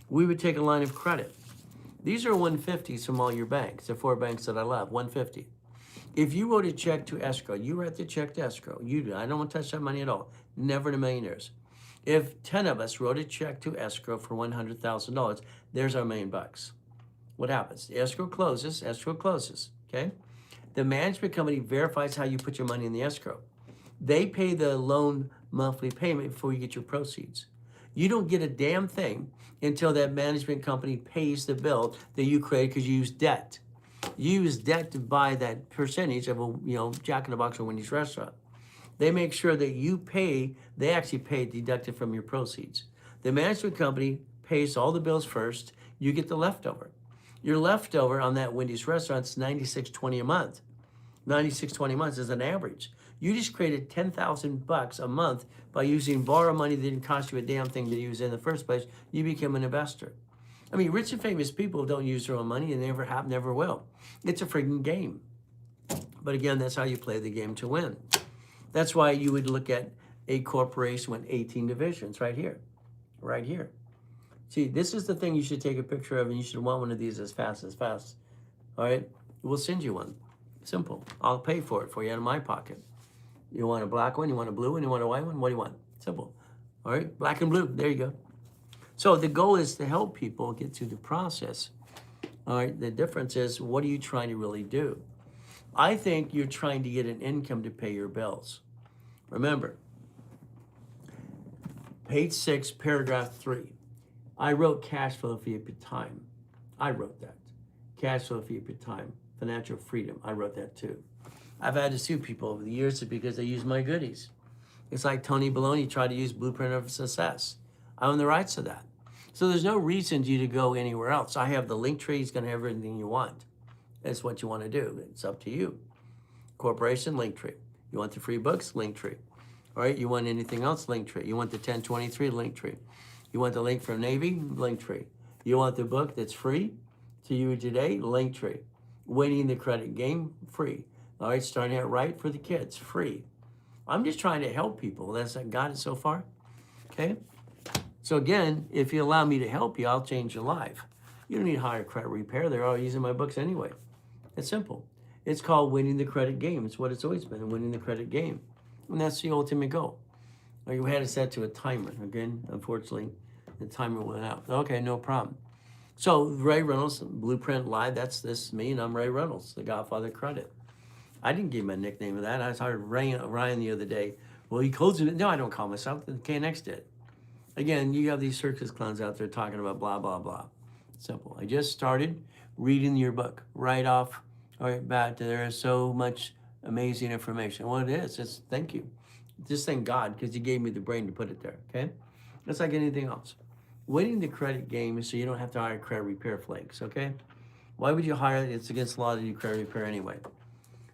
We would take a line of credit. These are 150s from all your banks, the 4 banks that I love, 150. If you wrote a check to escrow, you write the check to escrow. You do. I don't want to touch that money at all. Never in a million years. If 10 of us wrote a check to escrow for $100,000, there's our $1 million. What happens? The escrow closes, okay? The management company verifies how you put your money in the escrow. They pay the loan monthly payment before you get your proceeds. You don't get a damn thing until that management company pays the bill that you created because you used debt. You use debt to buy that percentage of a Jack in the Box or Wendy's restaurant. They make sure that you pay. They actually pay deducted from your proceeds. The management company pays all the bills first. You get the leftover. Your leftover on that Wendy's restaurant is $96.20 a month. $96.20 a month is an average. You just created $10,000 a month by using borrowed money that didn't cost you a damn thing to use in the first place. You became an investor. I mean, rich and famous people don't use their own money, and they never have, never will. It's a freaking game. But again, that's how you play the game to win. That's why you would look at a corporation with 18 divisions right here. Right here. See, this is the thing you should take a picture of, and you should want one of these as fast. All right? We'll send you one. Simple. I'll pay for it for you out of my pocket. You want a black one? You want a blue one? You want a white one? What do you want? Simple. All right? Black and blue. There you go. So the goal is to help people get through the process. All right? The difference is, what are you trying to really do? I think you're trying to get an income to pay your bills. Remember, page 6, paragraph 3. I wrote cash flow via time. I wrote that. Cash flow via time. Financial freedom. I wrote that too. I've had to sue people over the years because they use my goodies. It's like Tony Baloney tried to use Blueprint of Success. I own the rights to that. So there's no reason for you to go anywhere else. I have the link tree. It's going to have everything you want. That's what you want to do. It's up to you. Corporation, link tree. You want the free books, link tree. All right, you want anything else, link tree. You want the 1023, link tree. You want the link from Navy, link tree. You want the book that's free to you today, link tree. Winning the Credit Game, free. All right, starting out right for the kids, free. I'm just trying to help people. That's got it so far. Okay? So again, if you allow me to help you, I'll change your life. You don't need higher credit repair. They're all using my books anyway. It's simple. It's called winning the credit game. It's what it's always been, winning the credit game. And that's the ultimate goal. We had it set to a timer. Again, unfortunately, the timer went out. Okay, no problem. So Ray Reynolds, Blueprint Live, that's me, and I'm Ray Reynolds, the Godfather of Credit. I didn't give him a nickname of that. I hired Ryan the other day. Well, he calls it. No, I don't call myself. The KNX did. Again, you have these circus clowns out there talking about blah, blah, blah. Simple. I just started reading your book right off. All right, bat. There is so much amazing information. Well, it is. It's thank you. Just thank God because He gave me the brain to put it there. Okay, it's like anything else. Winning the credit game is so you don't have to hire credit repair flakes. Okay, why would you hire? It's against the law to do credit repair anyway.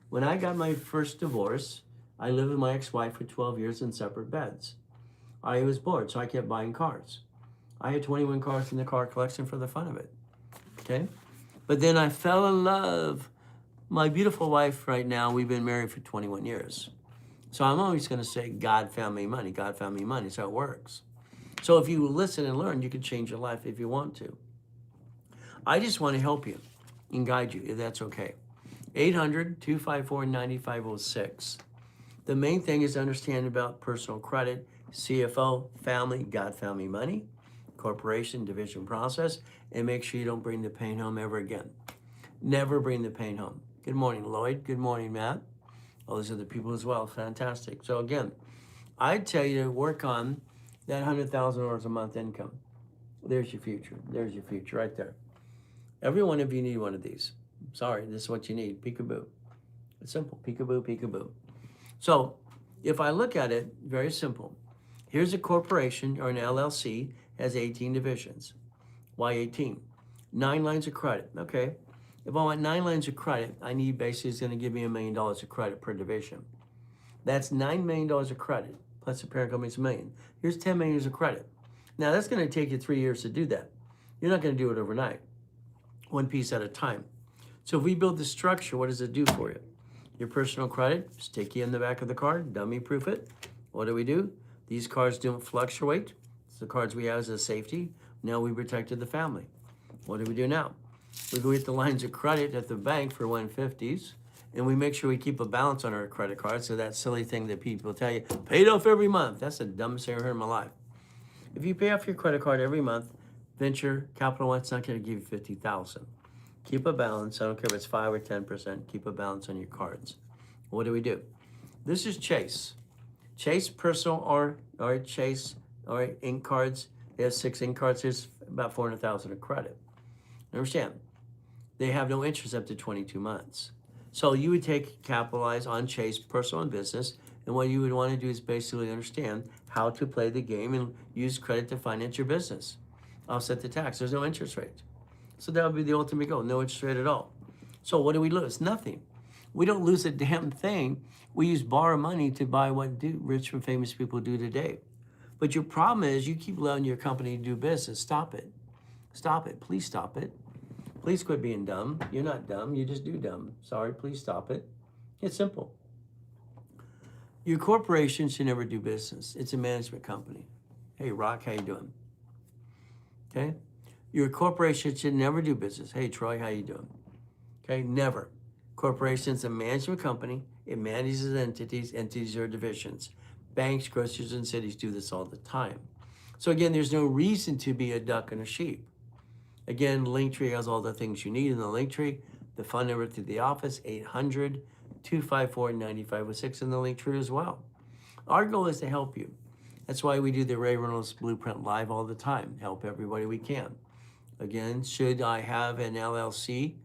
When I got my first divorce, I lived with my ex-wife for 12 years in separate beds. I was bored, so I kept buying cars. I had 21 cars in the car collection for the fun of it. Okay, but then I fell in love. My beautiful wife right now, we've been married for 21 years. So I'm always going to say, God found me money. God found me money. So it works. So if you listen and learn, you can change your life if you want to. I just want to help you and guide you, if that's okay. 800-254-9506. The main thing is to understand about personal credit, CFO, family, God found me money, corporation, division process, and make sure you don't bring the pain home ever again. Never bring the pain home. Good morning, Lloyd. Good morning, Matt. All these other people as well. Fantastic. So again, I'd tell you to work on that $100,000 a month income. There's your future. There's your future right there. Every one of you need one of these. Sorry, this is what you need. Peekaboo. It's simple. Peekaboo, peekaboo. So if I look at it, very simple. Here's a corporation or an LLC, has 18 divisions. Why 18? 9 lines of credit. Okay. If I want 9 lines of credit, I need basically is going to give me $1 million of credit per division. That's $9 million of credit, plus the parent company's $1 million. Here's $10 million of credit. Now that's going to take you 3 years to do that. You're not going to do it overnight, one piece at a time. So if we build the structure, what does it do for you? Your personal credit, stick you in the back of the card, dummy proof it. What do? These cards don't fluctuate. It's the cards we have as a safety. Now we protected the family. What do we do now? We go get the lines of credit at the bank for 150s, and we make sure we keep a balance on our credit card. So that silly thing that people tell you, paid off every month. That's the dumbest thing I've ever heard in my life. If you pay off your credit card every month, venture capital one's not going to give you $50,000. Keep a balance. I don't care if it's 5 or 10%. Keep a balance on your cards. What do? This is Chase. Chase personal or Chase ink cards. They have 6 ink cards. There's about $400,000 of credit. Understand? they have no interest up to 22 months. So you would capitalize on Chase personal and business, and what you would want to do is basically understand how to play the game and use credit to finance your business. Offset the tax. There's no interest rate. So that would be the ultimate goal, no interest rate at all. So what do we lose? Nothing. We don't lose a damn thing. We use borrow money to buy what rich and famous people do today. But your problem is you keep allowing your company to do business. Stop it. Stop it. Please stop it. Please quit being dumb. You're not dumb. You just do dumb. Sorry, please stop it. It's simple. Your corporation should never do business. It's a management company. Hey, Rock, how you doing? Okay? Your corporation should never do business. Hey, Troy, how you doing? Okay, never. Corporation's a management company. It manages entities. Entities are divisions. Banks, grocers, and cities do this all the time. So again, there's no reason to be a duck and a sheep. Again, Linktree has all the things you need in the Linktree. The phone number to the office, 800-254-9506 in the Linktree as well. Our goal is to help you. That's why we do the Ray Reynolds Blueprint live all the time. Help everybody we can. Again, should I have an LLC?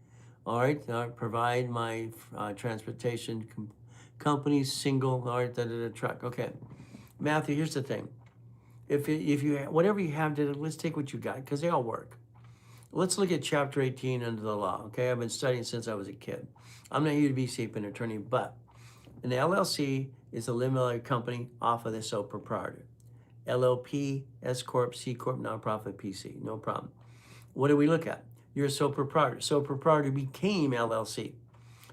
All right, provide my transportation company single, all right, truck. Okay, Matthew, here's the thing. If you whatever you have, let's take what you got because they all work. Let's look at Chapter 18 under the law. Okay, I've been studying since I was a kid. I'm not here to be an attorney, but an LLC is a limited company off of the sole proprietor. LLP, S corp, C corp, nonprofit, PC, no problem. What do we look at? You're a sole proprietor. Sole proprietor became LLC.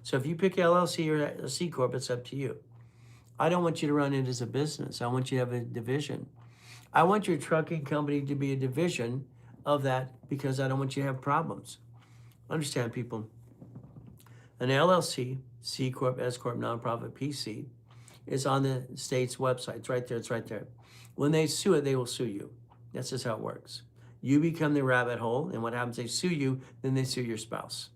So if you pick LLC or a C corp, it's up to you. I don't want you to run it as a business. I want you to have a division. I want your trucking company to be a division of that because I don't want you to have problems. Understand, people? An LLC, C corp, S corp, nonprofit, PC is on the state's website. It's right there. It's right there. When they sue it, they will sue you. That's just how it works. You become the rabbit hole, and what happens? They sue you, then they sue your spouse.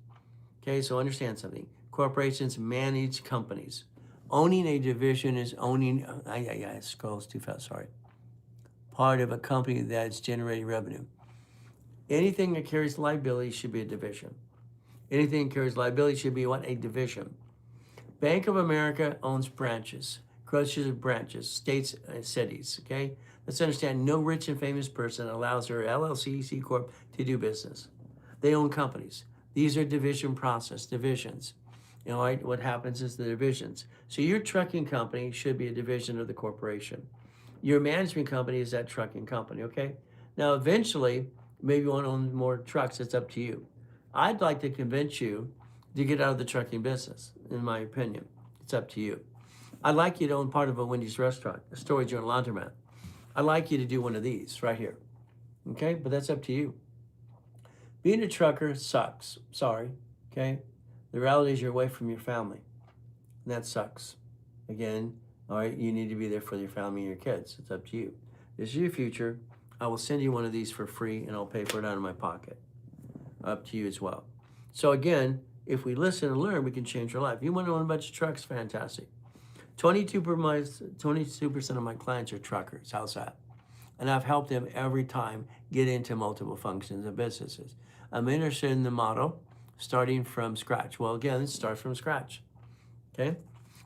Okay, so understand something. Corporations manage companies. Owning a division is owning, it scrolls too fast, sorry. Part of a company that's generating revenue. Anything that carries liability should be a division. Anything that carries liability should be what? A division. Bank of America owns branches. Grocers of branches, states, cities, okay? Let's understand, no rich and famous person allows their LLC, C Corp to do business. They own companies. These are divisions. You know, right? What happens is the divisions. So your trucking company should be a division of the corporation. Your management company is that trucking company, okay? Now, eventually, maybe you want to own more trucks. It's up to you. I'd like to convince you to get out of the trucking business, in my opinion. It's up to you. I'd like you to own part of a Wendy's restaurant, a storage unit, laundromat. I'd like you to do one of these right here, okay? But that's up to you. Being a trucker sucks, sorry, okay? The reality is you're away from your family, and that sucks. Again, all right, you need to be there for your family and your kids. It's up to you. This is your future. I will send you one of these for free, and I'll pay for it out of my pocket. Up to you as well. So again, if we listen and learn, we can change our life. You want to own a bunch of trucks? Fantastic. 22% of my clients are truckers. How's that? And I've helped them every time get into multiple functions and businesses. I'm interested in the model starting from scratch. Well, again, start from scratch. Okay?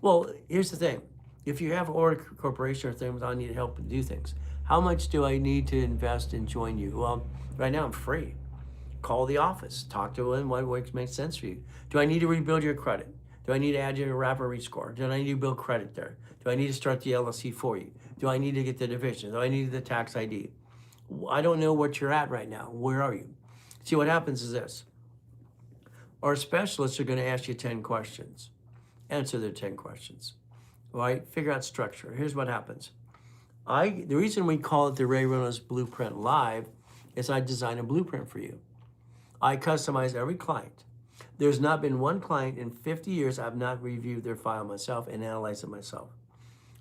Well, here's the thing. If you have a corporation or things, I need help to do things. How much do I need to invest and join you? Well, right now I'm free. Call the office. Talk to them. What makes sense for you? Do I need to rebuild your credit? Do I need to add you to Rapper rescore? Do I need to build credit there? Do I need to start the LLC for you? Do I need to get the division? Do I need the tax ID? I don't know what you're at right now. Where are you? See, what happens is this. Our specialists are going to ask you 10 questions. Answer their 10 questions. All right? Figure out structure. Here's what happens. The reason we call it the Ray Reynolds Blueprint Live is I design a blueprint for you. I customize every client. There's not been one client in 50 years I've not reviewed their file myself and analyzed it myself.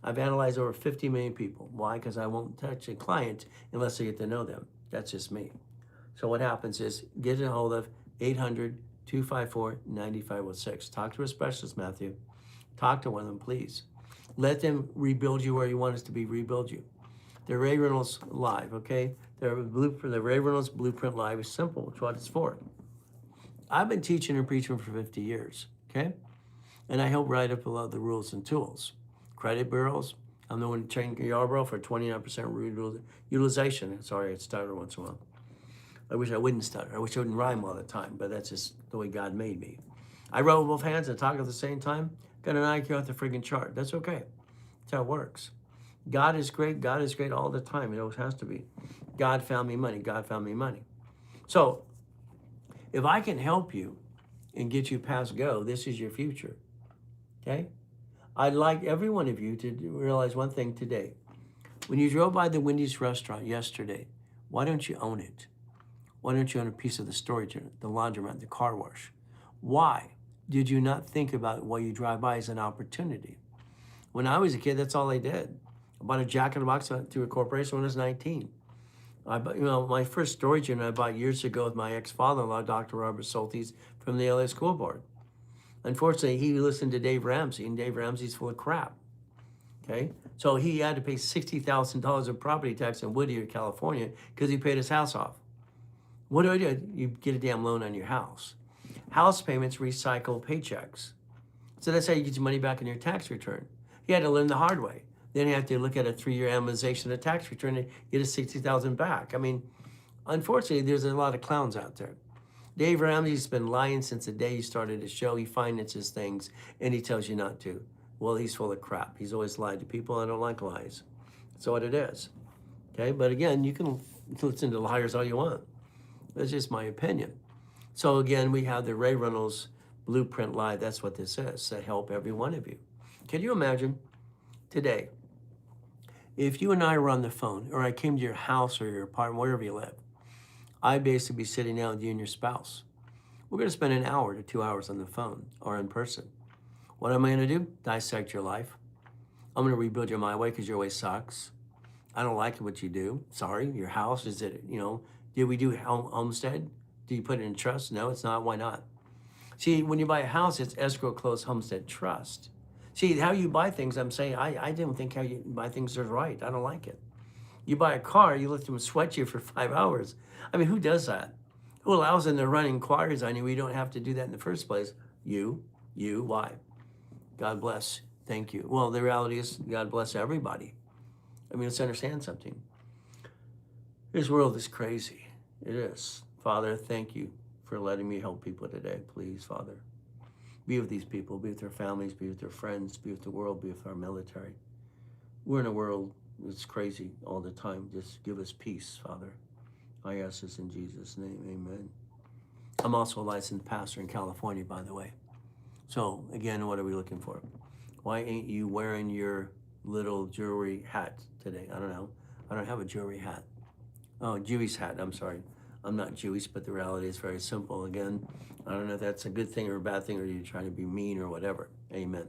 I've analyzed over 50 million people. Why? Because I won't touch a client unless I get to know them. That's just me. So what happens is get a hold of 800-254-9506. Talk to a specialist, Matthew. Talk to one of them, please. Let them rebuild you where you want us to be, rebuild you. The Ray Reynolds Live, okay? The Ray Reynolds Blueprint Live is simple. It's what it's for. I've been teaching and preaching for 50 years, okay? And I help write up a lot of the rules and tools. Credit bureaus, I'm the one training Yarborough for 29% utilization. Sorry, I stutter once in a while. I wish I wouldn't stutter. I wish I wouldn't rhyme all the time, but that's just the way God made me. I wrote with both hands and talk at the same time. Got an IQ off the friggin' chart. That's okay. That's how it works. God is great. God is great all the time. It always has to be. God found me money. God found me money. So if I can help you and get you past go, this is your future. Okay? I'd like every one of you to realize one thing today. When you drove by the Wendy's restaurant yesterday, why don't you own it? Why don't you own a piece of the storage unit, the laundromat, the car wash? Why did you not think about while you drive by as an opportunity? When I was a kid, that's all I did. I bought a Jack in the Box through a corporation when I was 19. My first storage unit I bought years ago with my ex-father-in-law, Dr. Robert Soltis, from the LA School Board. Unfortunately, he listened to Dave Ramsey, and Dave Ramsey's full of crap. Okay, so he had to pay $60,000 of property tax in Whittier, California, because he paid his house off. What do? You get a damn loan on your house. House payments recycle paychecks. So that's how you get your money back in your tax return. He had to learn the hard way. Then you have to look at a 3-year amortization of tax return and get a $60,000 back. I mean, unfortunately, there's a lot of clowns out there. Dave Ramsey's been lying since the day he started his show. He finances things, and he tells you not to. Well, he's full of crap. He's always lied to people. I don't like lies. That's what it is. Okay, but again, you can listen to liars all you want. That's just my opinion. So again, we have the Ray Reynolds Blueprint Live. That's what this is, to help every one of you. Can you imagine today, if you and I were on the phone, or I came to your house or your apartment, wherever you live, I'd basically be sitting down with you and your spouse. We're going to spend an hour to 2 hours on the phone or in person. What am I going to do? Dissect your life. I'm going to rebuild you my way because your way sucks. I don't like what you do. Sorry, your house, is it, did we do homestead? Do you put it in trust? No, it's not. Why not? See, when you buy a house, it's escrow, close, homestead, trust. See, how you buy things, I'm saying, I didn't think how you buy things is right. I don't like it. You buy a car, you let them sweat you for 5 hours. I mean, who does that? Who allows them to run inquiries on you? We don't have to do that in the first place. You, why? God bless. Thank you. Well, the reality is, God bless everybody. I mean, let's understand something. This world is crazy. It is. Father, thank you for letting me help people today. Please, Father, be with these people, be with their families, be with their friends, be with the world, be with our military. We're in a world that's crazy all the time. Just give us peace, Father. I ask this in Jesus' name, amen. I'm also a licensed pastor in California, by the way. So, again, what are we looking for? Why ain't you wearing your little jewelry hat today? I don't know. I don't have a jewelry hat. Oh, Jewish hat, I'm sorry. I'm not Jewish, but the reality is very simple. Again, I don't know if that's a good thing or a bad thing, or you're trying to be mean or whatever. Amen.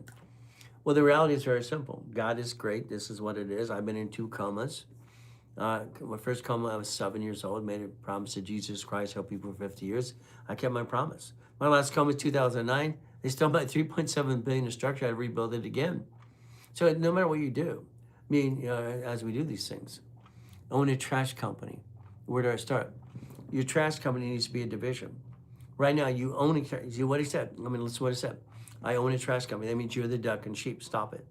Well, the reality is very simple. God is great. This is what it is. I've been in 2 comas. My first coma, I was 7 years old, made a promise to Jesus Christ, help people for 50 years. I kept my promise. My last coma was 2009. They stole my $3.7 billion in structure. I had to rebuild it again. So no matter what you do, I mean, as we do these things, own a trash company. Where do I start? Your trash company needs to be a division. Right now, you own a, see what he said? I mean, listen to what he said. I own a trash company. That means you're the duck and sheep. Stop it.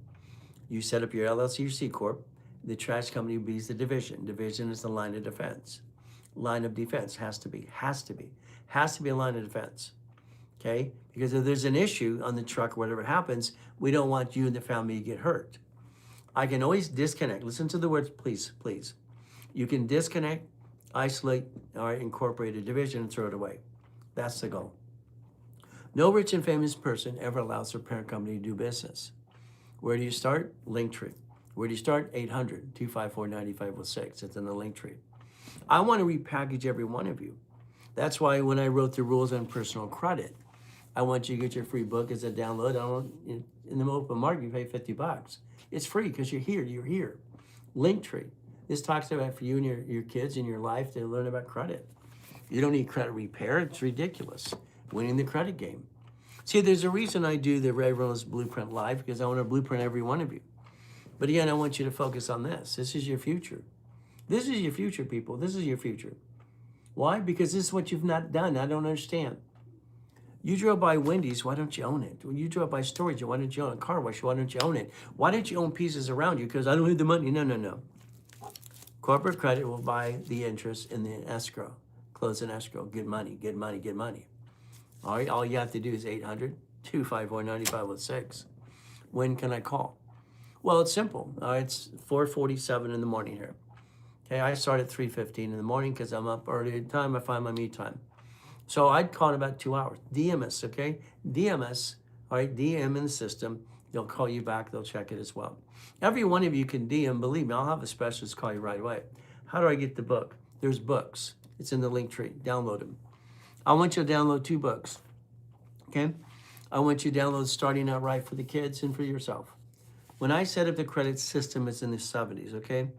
You set up your LLC or C Corp. The trash company will be the division. Division is the line of defense. Line of defense has to be a line of defense. Okay? Because if there's an issue on the truck or whatever happens, we don't want you and the family to get hurt. I can always disconnect. Listen to the words, please, please. You can disconnect, isolate, or incorporate a division and throw it away. That's the goal. No rich and famous person ever allows their parent company to do business. Where do you start? Linktree. Where do you start? 800-254-9506. It's in the Linktree. I want to repackage every one of you. That's why when I wrote the rules on personal credit, I want you to get your free book as a download. In the open market, you pay $50. It's free because you're here. Linktree. This talks about for you and your kids in your life to learn about credit. You don't need credit repair. It's ridiculous. Winning the credit game. See, there's a reason I do the Ray Reynolds Blueprint Live, because I want to blueprint every one of you. But again, I want you to focus on this. This is your future. This is your future, people. This is your future. Why? Because this is what you've not done. I don't understand. You drove by Wendy's, why don't you own it? When you drove by storage, why don't you own a car wash? Why don't you own it? Why don't you own pieces around you? Because I don't have the money. No, no, no. Corporate credit will buy the interest in the escrow. Close an escrow. Get money, get money, get money. All right, all you have to do is 800-254-9506. When can I call? Well, it's simple. It's 4:47 in the morning here. Okay, I start at 3:15 in the morning because I'm up early at the time. I find my me time. So I'd call in about 2 hours. DMS, okay? DMS, all right, DM in the system. They'll call you back. They'll check it as well. Every one of you can DM. Believe me, I'll have a specialist call you right away. How do I get the book? There's books. It's in the link tree. Download them. I want you to download 2 books, okay? I want you to download Starting Out Right for the kids and for yourself. When I set up the credit system, it's in the 70s, okay?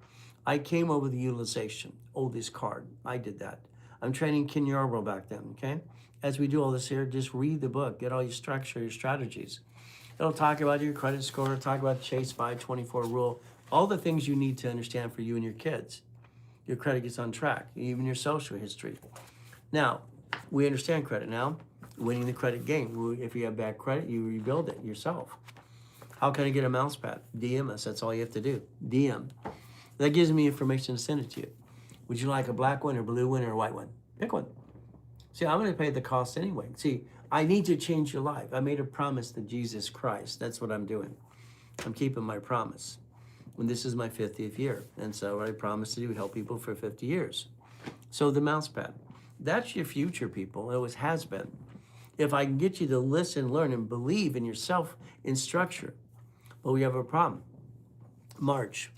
I came over the utilization, oldest card. I did that. I'm training Ken Yarbrough back then, okay? As we do all this here, just read the book, get all your structure, your strategies. It'll talk about your credit score, it'll talk about the Chase 524 rule, all the things you need to understand for you and your kids. Your credit gets on track, even your social history. Now, we understand credit now, winning the credit game. If you have bad credit, you rebuild it yourself. How can I get a mouse pad? DM us, that's all you have to do. DM. That gives me information to send it to you. Would you like a black one or blue one or a white one? Pick one. See, I'm gonna pay the cost anyway. See, I need to change your life. I made a promise to Jesus Christ. That's what I'm doing. I'm keeping my promise. And this is my 50th year. And so what I promised to do, help people for 50 years. So the mouse pad, that's your future, people. It always has been. If I can get you to listen, learn, and believe in yourself in structure. But we have a problem. March.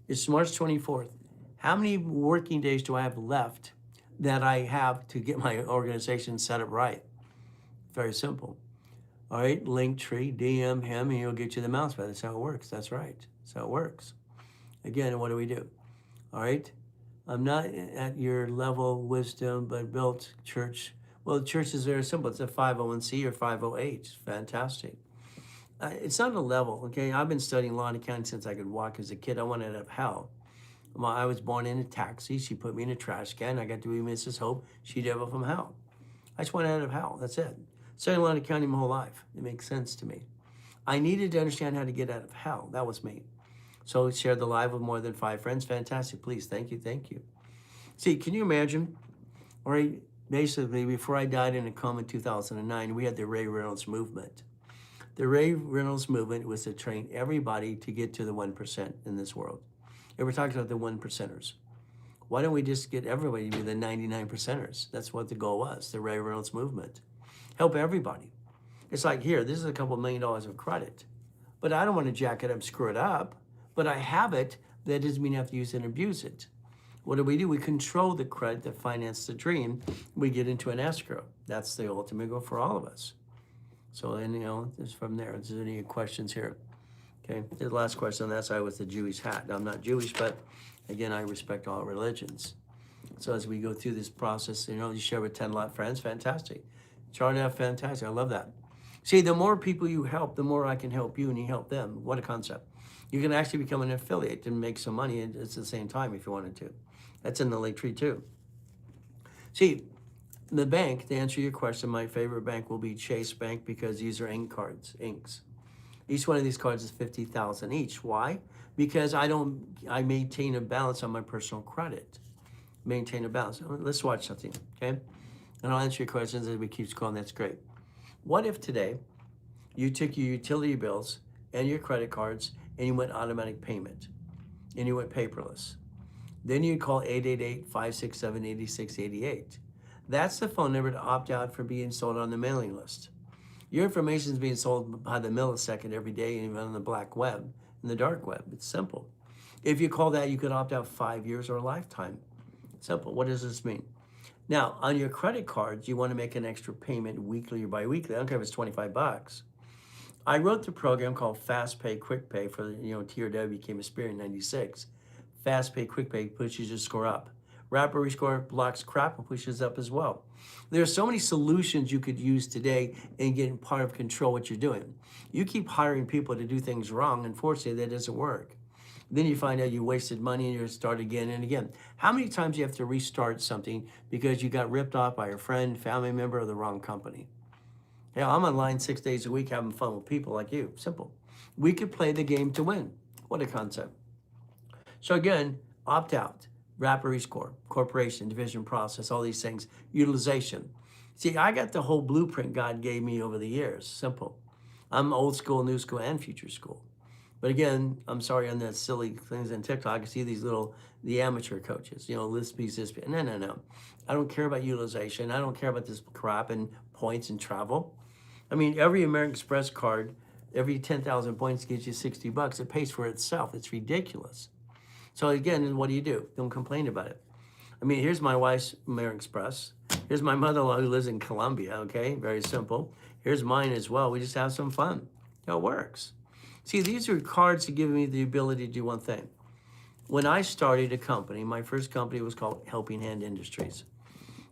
It's March 24th. How many working days do I have left that I have to get my organization set up right? Very simple. All right, link tree, DM him, and he'll get you the mouse pad. That's how it works. That's right. That's how it works. Again, what do we do? All right, I'm not at your level of wisdom, but built church. Well, the church is very simple. It's a 501c or 508. Fantastic. It's not a level, okay? I've been studying law and accounting since I could walk as a kid. I wanted out of hell. I was born in a taxi. She put me in a trash can. I got to be Mrs. Hope. She devil from hell. I just went out of hell. That's it. Studying law and accounting my whole life. It makes sense to me. I needed to understand how to get out of hell. That was me. So shared the life with more than 5 friends. Fantastic. Please. Thank you. Thank you. See, can you imagine? All right. Basically, before I died in a coma in 2009, we had the Ray Reynolds movement. The Ray Reynolds movement was to train everybody to get to the 1% in this world. And we're talking about the 1%ers. Why don't we just get everybody to be the 99%ers? That's what the goal was, the Ray Reynolds movement. Help everybody. It's like, here, this is a couple $1 million of credit. But I don't want to jack it up, screw it up. But I have it. That doesn't mean I have to use it and abuse it. What do? We control the credit that finances the dream. We get into an escrow. That's the ultimate goal for all of us. So, and just from there, is there any questions here? Okay, the last question on that side was the Jewish hat. Now, I'm not Jewish, but again, I respect all religions. So as we go through this process, you share with 10 lot friends, fantastic. Chart out, fantastic, I love that. See, the more people you help, the more I can help you and you help them. What a concept. You can actually become an affiliate and make some money at the same time if you wanted to. That's in the link tree too. See, the bank, to answer your question, my favorite bank will be Chase Bank because these are ink cards, inks. Each one of these cards is $50,000 each. Why? Because I maintain a balance on my personal credit. Maintain a balance. Let's watch something, okay? And I'll answer your questions as we keep scrolling. That's great. What if today you took your utility bills and your credit cards and you went automatic payment and you went paperless? Then you call 888-567-8688. That's the phone number to opt out for being sold on the mailing list. Your information is being sold by the millisecond every day, even on the black web, in the dark web. It's simple. If you call that, you could opt out 5 years or a lifetime. Simple. What does this mean? Now, on your credit cards, you want to make an extra payment weekly or bi-weekly. I don't care if it's $25. I wrote the program called Fast Pay, Quick Pay for, TRW became a Spirit in 96. Fast Pay, Quick Pay pushes your score up. Rapid Rescore blocks crap and pushes up as well. There are so many solutions you could use today and get part of control what you're doing. You keep hiring people to do things wrong. Unfortunately, that doesn't work. Then you find out you wasted money and you start again and again. How many times do you have to restart something because you got ripped off by a friend, family member, or the wrong company? Hell, I'm online 6 days a week having fun with people like you. Simple. We could play the game to win. What a concept. So again, opt out, wrapper rescore, corporation, division process, all these things, utilization. See, I got the whole blueprint God gave me over the years. Simple. I'm old school, new school, and future school. But again, I'm sorry on the silly things on TikTok. I see these the amateur coaches, this piece, this piece. No, no, no. I don't care about utilization. I don't care about this crap and points and travel. I mean, every American Express card, every 10,000 points gets you $60. It pays for itself. It's ridiculous. So again, what do? Don't complain about it. I mean, here's my wife's American Express. Here's my mother-in-law who lives in Colombia, okay? Very simple. Here's mine as well. We just have some fun. It works. See, these are cards that give me the ability to do one thing. When I started a company, my first company was called Helping Hand Industries.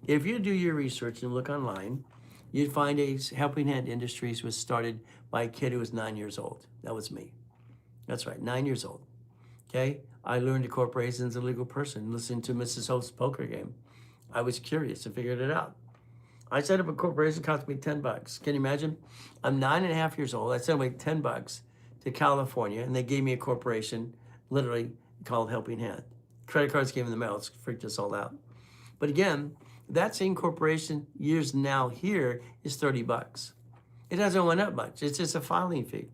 If you do your research and look online, you'd find Helping Hand Industries was started by a kid who was 9 years old. That was me. That's right, 9 years old. Okay? I learned incorporation as a legal person, listening to Mrs. Host's poker game. I was curious and figured it out. I set up a corporation, cost me $10. Can you imagine? I'm 9.5 years old. I sent away $10 to California, and they gave me a corporation, literally called Helping Hand. Credit cards came in the mail. It's freaked us all out. But again, that same corporation years now here is $30. It hasn't went up much. It's just a filing fee.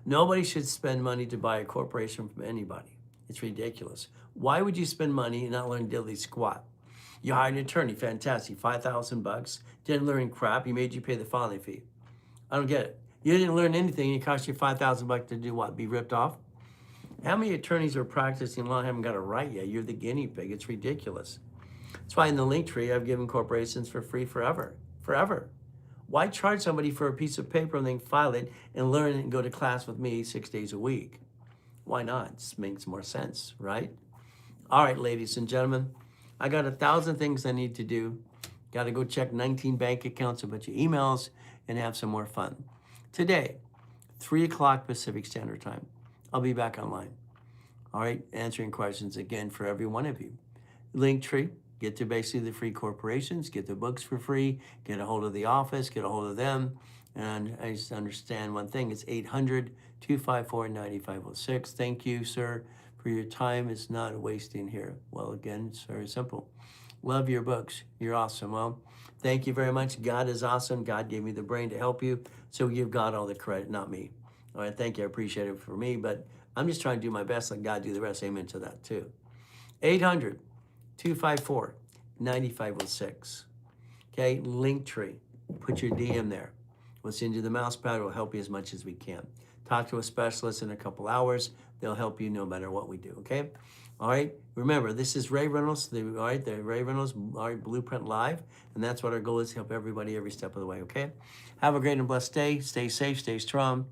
Nobody should spend money to buy a corporation from anybody. It's ridiculous. Why would you spend money and not learn diddly squat? You hired an attorney, fantastic, $5,000. Didn't learn crap. He made you pay the filing fee. I don't get it. You didn't learn anything. It cost you $5,000 to do what? Be ripped off? How many attorneys are practicing law and haven't got it right yet? You're the guinea pig. It's ridiculous. That's why in the link tree, I've given corporations for free forever. Forever. Why charge somebody for a piece of paper and then file it and learn it and go to class with me 6 days a week? Why not? It just makes more sense, right? All right, ladies and gentlemen, I got 1,000 things I need to do. Got to go check 19 bank accounts, a bunch of emails, and have some more fun. Today, 3 o'clock Pacific Standard Time, I'll be back online. All right, answering questions again for every one of you. Linktree, get to basically the free corporations, get the books for free, get a hold of the office, get a hold of them. And I just understand one thing, it's 800-254-9506. Thank you, sir, for your time. It's not wasting here. Well, again, it's very simple. Love your books. You're awesome. Well, thank you very much. God is awesome. God gave me the brain to help you. So give God all the credit, not me. All right, thank you. I appreciate it for me, but I'm just trying to do my best. Let God do the rest. Amen to that too. 800-254-9506. Okay, Linktree. Put your DM there. We'll send you the mouse pad. We'll help you as much as we can. Talk to a specialist in a couple hours. They'll help you no matter what we do, okay? All right, remember, this is Ray Reynolds, the Ray Reynolds Blueprint Live, and that's what our goal is, to help everybody every step of the way, okay? Have a great and blessed day. Stay safe, stay strong.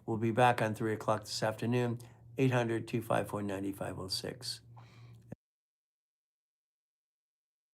We'll be back on 3 o'clock this afternoon, 800-254-9506.